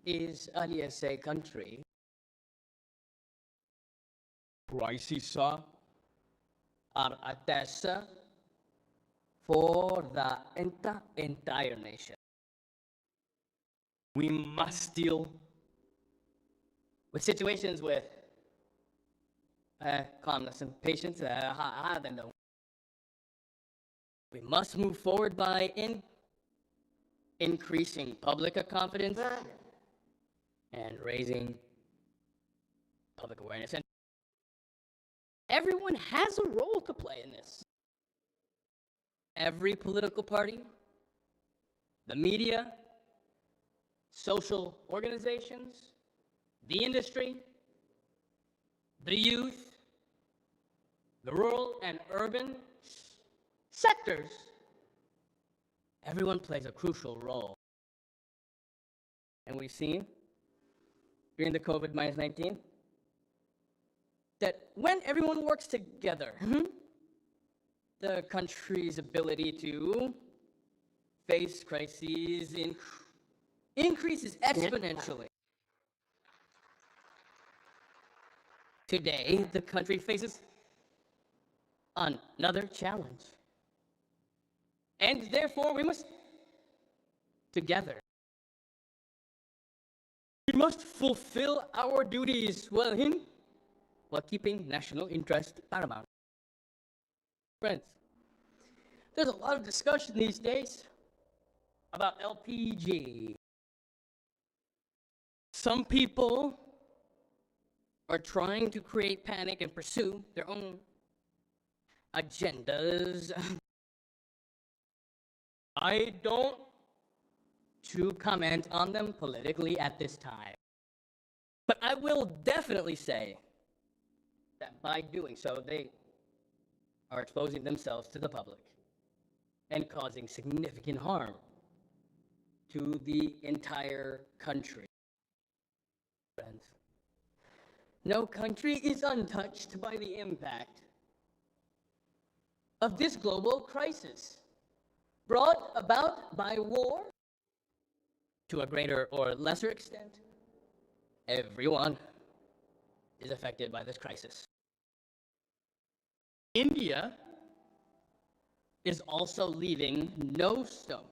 is alias a country. Crises are a test for the entire nation. We must deal with situations with calmness and patience. We must move forward by increasing public confidence and raising public awareness. And everyone has a role to play in this. Every political party, the media, social organizations, the industry, the youth, the rural and urban sectors, everyone plays a crucial role. And we've seen during the COVID-19 that when everyone works together, the country's ability to face crises increases exponentially. Today, the country faces another challenge. And therefore, we must, together, we must fulfill our duties while keeping national interest paramount. Friends, there's a lot of discussion these days about LPG. Some people are trying to create panic and pursue their own agendas. I don't to comment on them politically at this time. But I will definitely say that by doing so, they are exposing themselves to the public and causing significant harm to the entire country. Friends, no country is untouched by the impact of this global crisis brought about by war. To a greater or lesser extent, everyone is affected by this crisis. India is also leaving no stone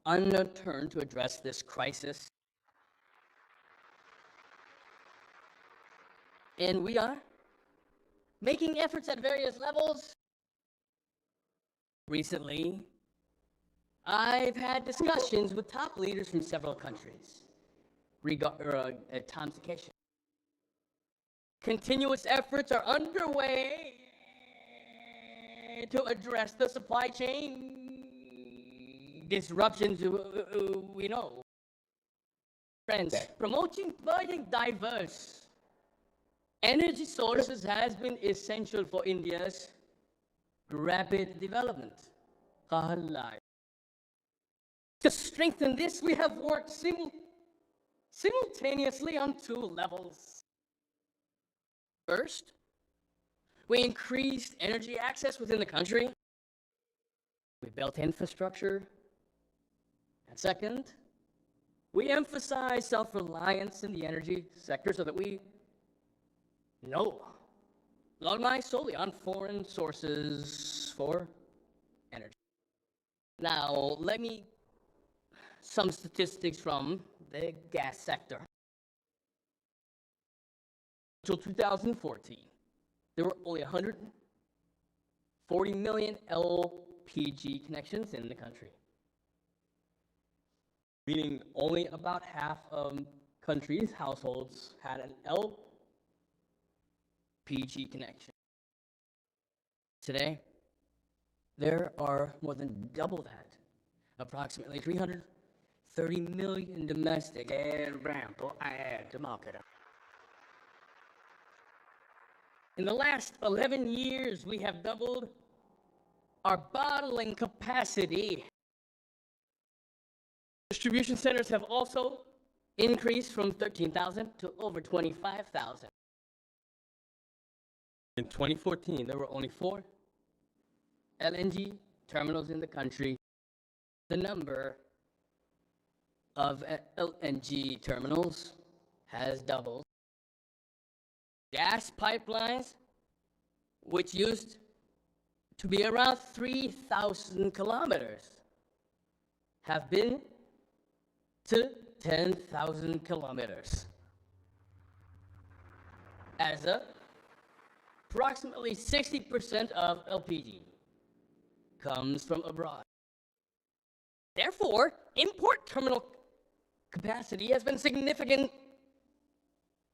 unturned to address this crisis. And we are making efforts at various levels. Recently, I've had discussions with top leaders from several countries regarding atomification. Continuous efforts are underway to address the supply chain disruptions we know. Friends, promoting diverse energy sources has been essential for India's rapid development. To strengthen this, we have worked simultaneously on two levels. First, we increased energy access within the country. We built infrastructure. And second, We emphasize self-reliance in the energy sector so that we rely solely on foreign sources for energy. Now, some statistics from the gas sector. Until 2014, there were only 140 million LPG connections in the country, meaning only about half of country's households had an LPG connection. Today, there are more than double that, approximately 330 million domestic market. In the last 11 years, we have doubled our bottling capacity. Distribution centers have also increased from 13,000 to over 25,000. In 2014, there were only 4 LNG terminals in the country. The number of LNG terminals has doubled. Gas pipelines, which used to be around 3,000 kilometers, have been to 10,000 kilometers. As approximately 60% of LPG comes from abroad. Therefore, import terminal capacity has been significantly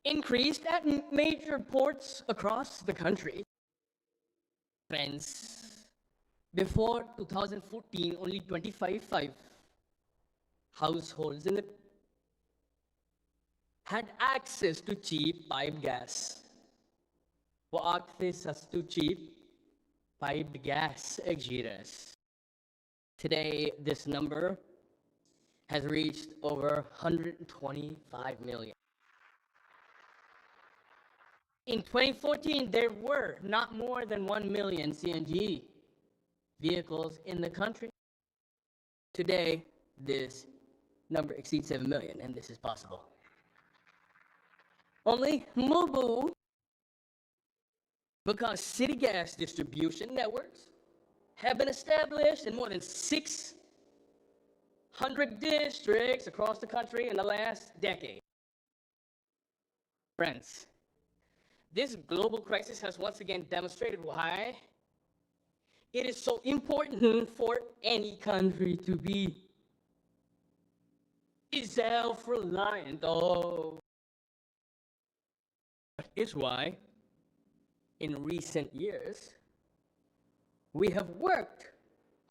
increased at major ports across the country. Friends, before 2014, only 25 households had access to cheap pipe gas. Access to cheap piped gas exists. Today, this number has reached over 125 million. In 2014, there were not more than 1 million CNG vehicles in the country. Today, this number exceeds 7 million, and this is possible. Only Mubu, because city gas distribution networks have been established in more than 600 districts across the country in the last decade. Friends, this global crisis has once again demonstrated why it is so important for any country to be self-reliant. That is why, in recent years, we have worked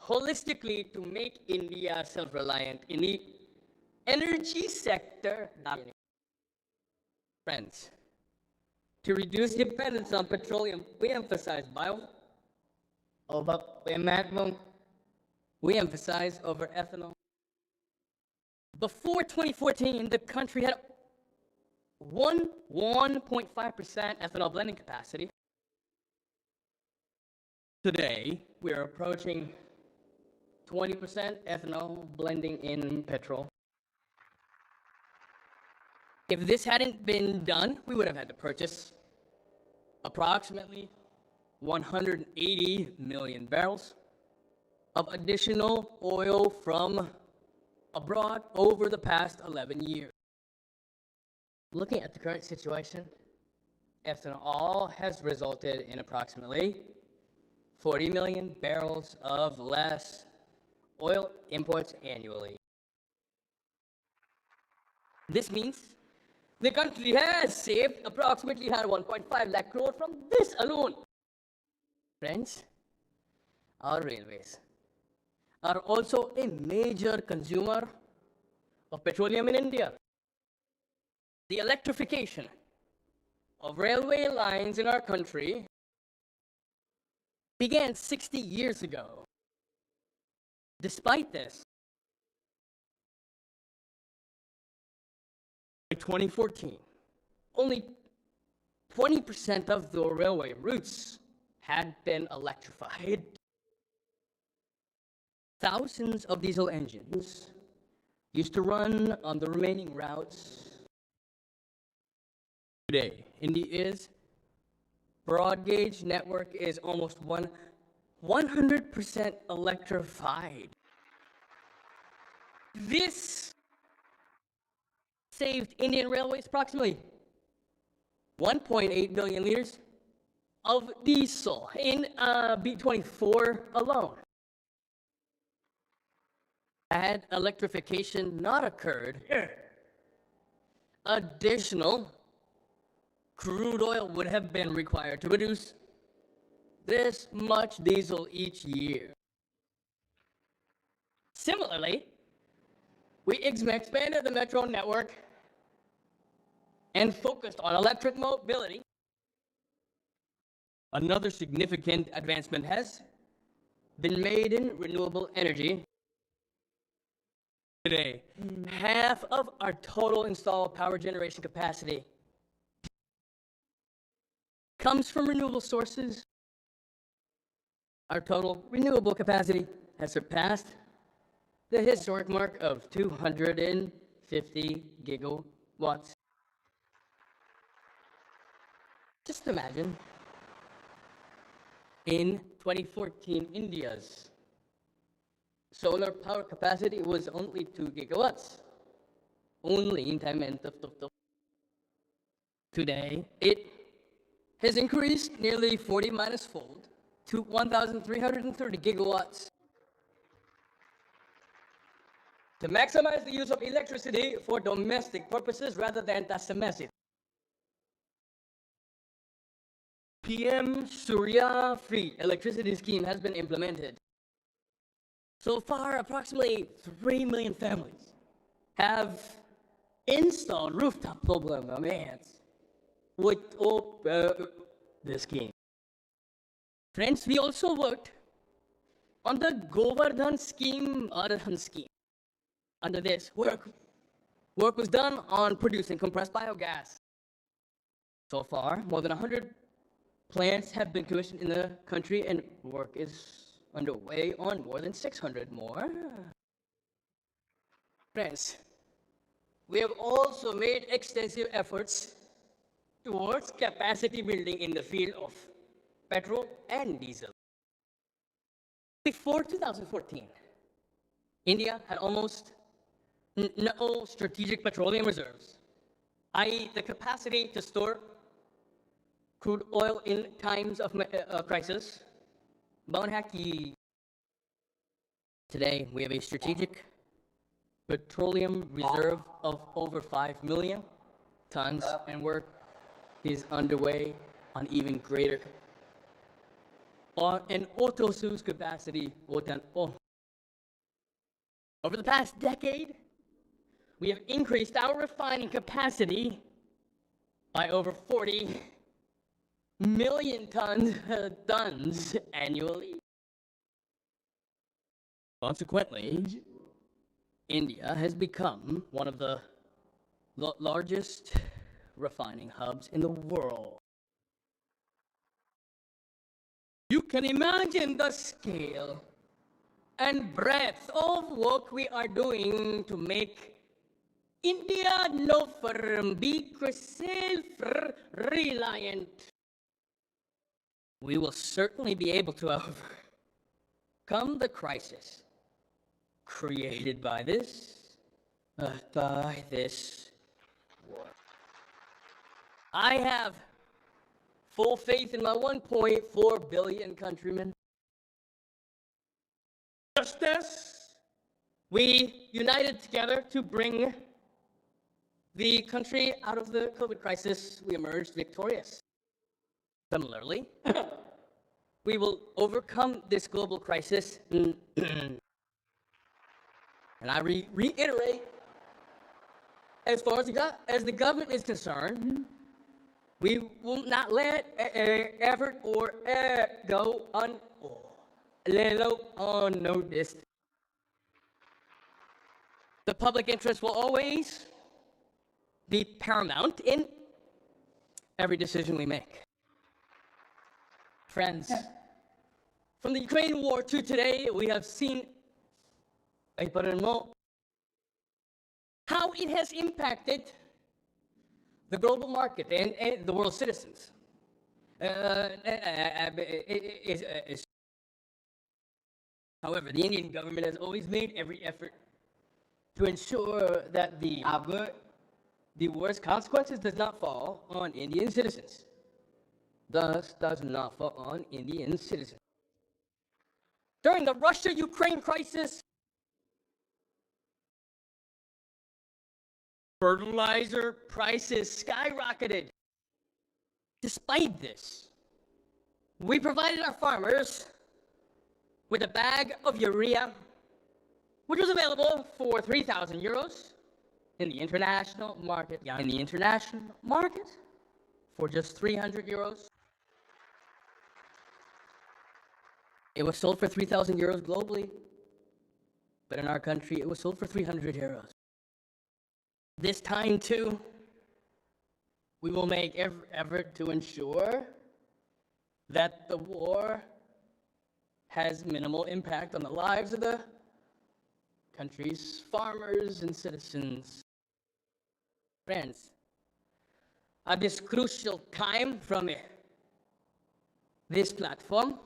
holistically to make India self-reliant in the energy sector. Friends, to reduce dependence on petroleum, we emphasize over ethanol. Before 2014, the country had 1.5% ethanol blending capacity. Today, we are approaching 20% ethanol blending in petrol. If this hadn't been done, we would have had to purchase approximately 180 million barrels of additional oil from abroad over the past 11 years. Looking at the current situation, ethanol has resulted in approximately 40 million barrels of less oil imports annually. This means the country has saved approximately 1.5 lakh crore from this alone. Friends, our railways are also a major consumer of petroleum in India. The electrification of railway lines in our country began 60 years ago. Despite this, by 2014, only 20% of the railway routes had been electrified. Thousands of diesel engines used to run on the remaining routes. Today, India's broad gauge network is almost 100% electrified. This saved Indian Railways approximately 1.8 billion liters of diesel in B24 alone. Had electrification not occurred, additional crude oil would have been required to produce this much diesel each year. Similarly, we expanded the metro network and focused on electric mobility. Another significant advancement has been made in renewable energy. Today, half of our total installed power generation capacity comes from renewable sources. Our total renewable capacity has surpassed the historic mark of 250 gigawatts. Just imagine, in 2014, India's solar power capacity was only 2 gigawatts. Only in time. Today, it has increased nearly 40 minus fold to 1,330 gigawatts. To maximize the use of electricity for domestic purposes rather than domestic. PM Surya Free Electricity Scheme has been implemented. So far, approximately 3 million families have installed rooftop solar panels with this scheme. Friends, we also worked on the Govardhan scheme, Arhan scheme. Under this, work was done on producing compressed biogas. So far, more than 100 plants have been commissioned in the country, and work is underway on more than 600 more. Friends, we have also made extensive efforts towards capacity building in the field of petrol and diesel. Before 2014, India had almost no strategic petroleum reserves, i.e. the capacity to store crude oil in times of crisis. Today, we have a strategic petroleum reserve of over 5 million tons, and work is underway on even greater an auto-use capacity. Over the past decade, we have increased our refining capacity by over 40 million tons annually. Consequently, India has become one of the largest refining hubs in the world. You can imagine the scale and breadth of work we are doing to make India no firm, be self-reliant. We will certainly be able to overcome the crisis created by this war. I have full faith in my 1.4 billion countrymen. Just as we united together to bring the country out of the COVID crisis, we emerged victorious. Similarly, we will overcome this global crisis. And I reiterate, as far as the government is concerned, we will not let effort or go unnoticed. The public interest will always be paramount in every decision we make. Friends, from the Ukraine war to today, we have seen how it has impacted the global market and the world's citizens. However, the Indian government has always made every effort to ensure that the worst consequences does not fall on Indian citizens. Thus, does not fall on Indian citizens. During the Russia-Ukraine crisis, fertilizer prices skyrocketed. Despite this, we provided our farmers with a bag of urea, which was available for 3,000 euros in the international market. In the international market, for just 300 euros. It was sold for 3,000 euros globally, but in our country, it was sold for 300 euros. This time, too, we will make every effort to ensure that the war has minimal impact on the lives of the country's farmers and citizens. Friends, at this crucial time from this platform,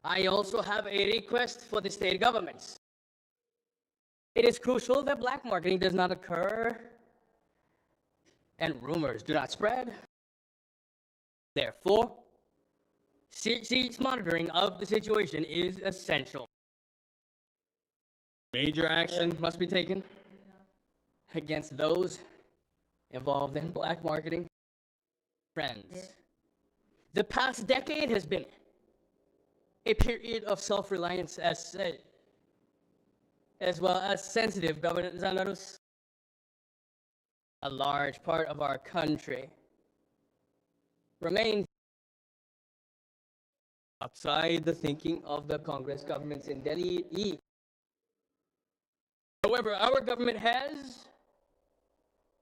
I also have a request for the state governments. It is crucial that black marketing does not occur and rumors do not spread. Therefore, serious monitoring of the situation is essential. Major action must be taken against those involved in black marketing. Friends, the past decade has been a period of self-reliance as well as sensitive governance standards. A large part of our country remains outside the thinking of the Congress governments in Delhi. However, our government has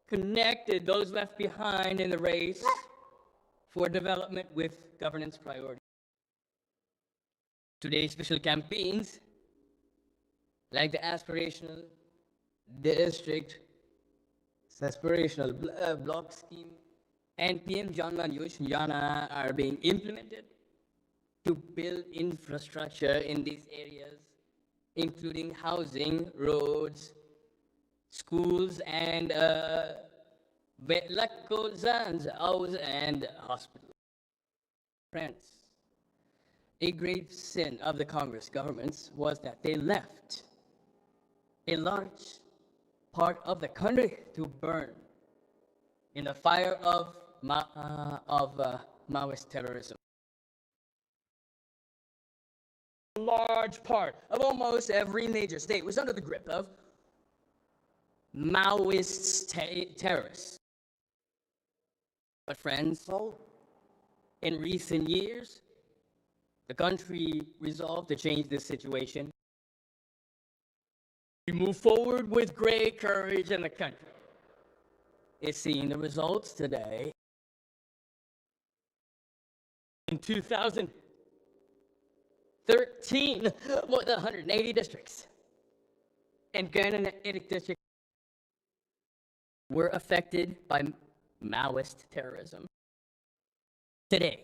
connected those left behind in the race for development with governance priorities. Today's special campaigns, like the aspirational district, aspirational block scheme, and PM Jan Man Yojana are being implemented to build infrastructure in these areas, including housing, roads, schools, and hospitals. Friends, a grave sin of the Congress governments was that they left a large part of the country to burn in the fire of Maoist terrorism. A large part of almost every major state was under the grip of Maoist terrorists. But friends, in recent years, the country resolved to change this situation. We move forward with great courage, and the country is seeing the results today. In 2013, more than 180 districts in Ganatic district were affected by Maoist terrorism. Today,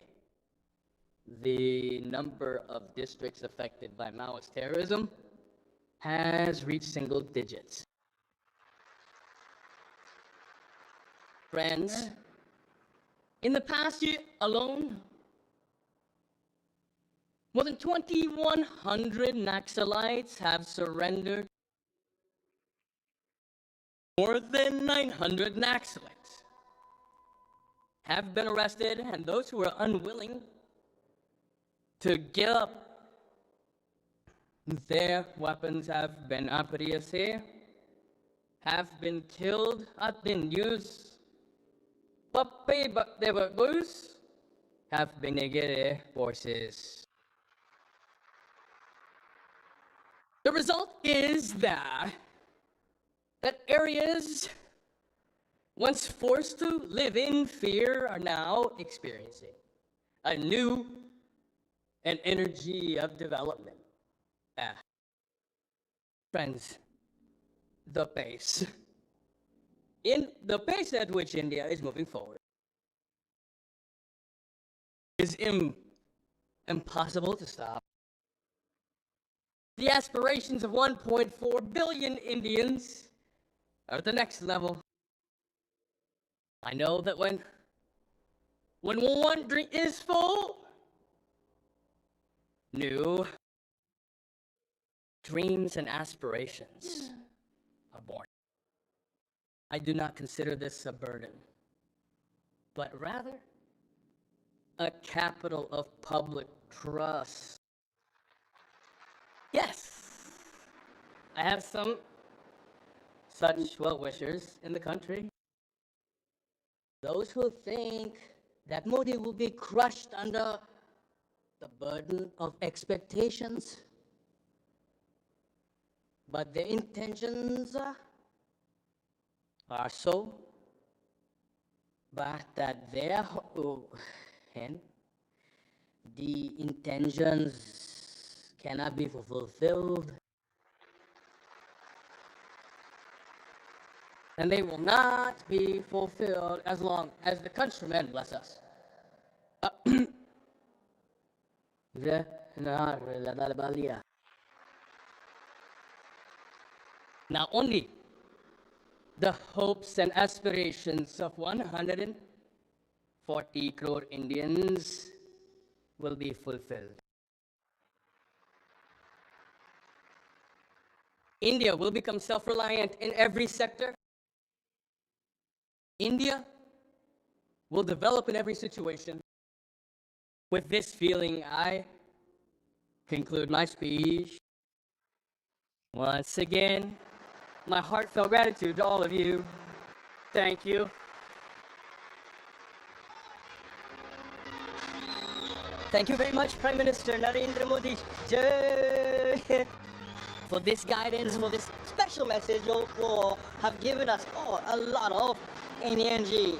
the number of districts affected by Maoist terrorism has reached single digits. Friends, in the past year alone, more than 2,100 Naxalites have surrendered. More than 900 Naxalites have been arrested, and those who are unwilling to give up their weapons have been killed, have been used, have been negative forces. The result is that areas once forced to live in fear are now experiencing a new energy of development. Friends, the pace. The pace at which India is moving forward is impossible to stop. The aspirations of 1.4 billion Indians are at the next level. I know that when one drink is full, new dreams and aspirations are born. I do not consider this a burden, but rather a capital of public trust. Yes, I have some such well-wishers in the country. Those who think that Modi will be crushed under the burden of expectations, but their intentions are so bad that the intentions cannot be fulfilled, and they will not be fulfilled as long as the countrymen bless us. Now only the hopes and aspirations of 140 crore Indians will be fulfilled. India will become self-reliant in every sector. India will develop in every situation. With this feeling, I conclude my speech. Once again, my heartfelt gratitude to all of you. Thank you. Thank you very much, Prime Minister Narendra Modi, for this guidance, for this special message, for have given us a lot of energy.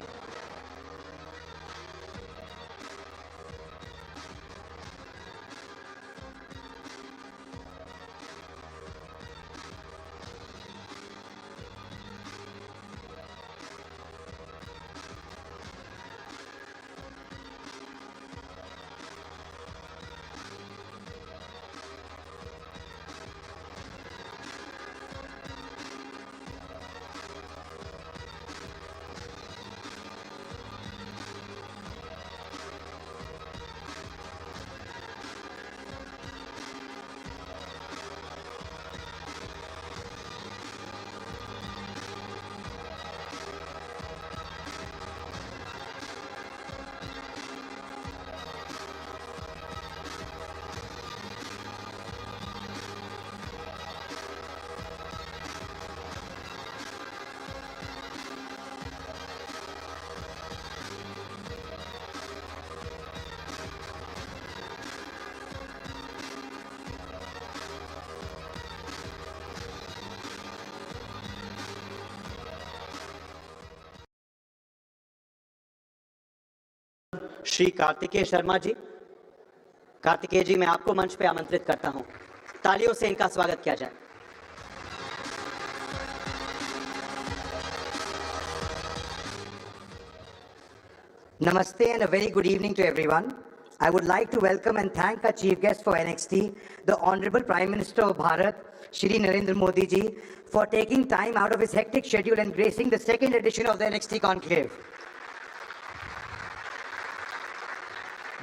Shri Kartikeya Sharma ji, Kartikeya जी मैं आपको मंच पे आमंत्रित करता हूं, तालियों से इनका स्वागत किया जाए। Namaste and a very good evening to everyone. I would like to welcome and thank our chief guest for NXT, the Honorable Prime Minister of Bharat, Shri Narendra Modi ji, for taking time out of his hectic schedule and gracing the second edition of the NXT Conclave.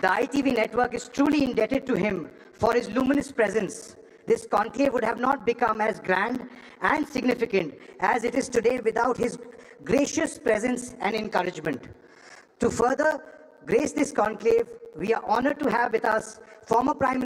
The ITV network is truly indebted to him for his luminous presence. This conclave would have not become as grand and significant as it is today without his gracious presence and encouragement. To further grace this conclave, we are honored to have with us former Prime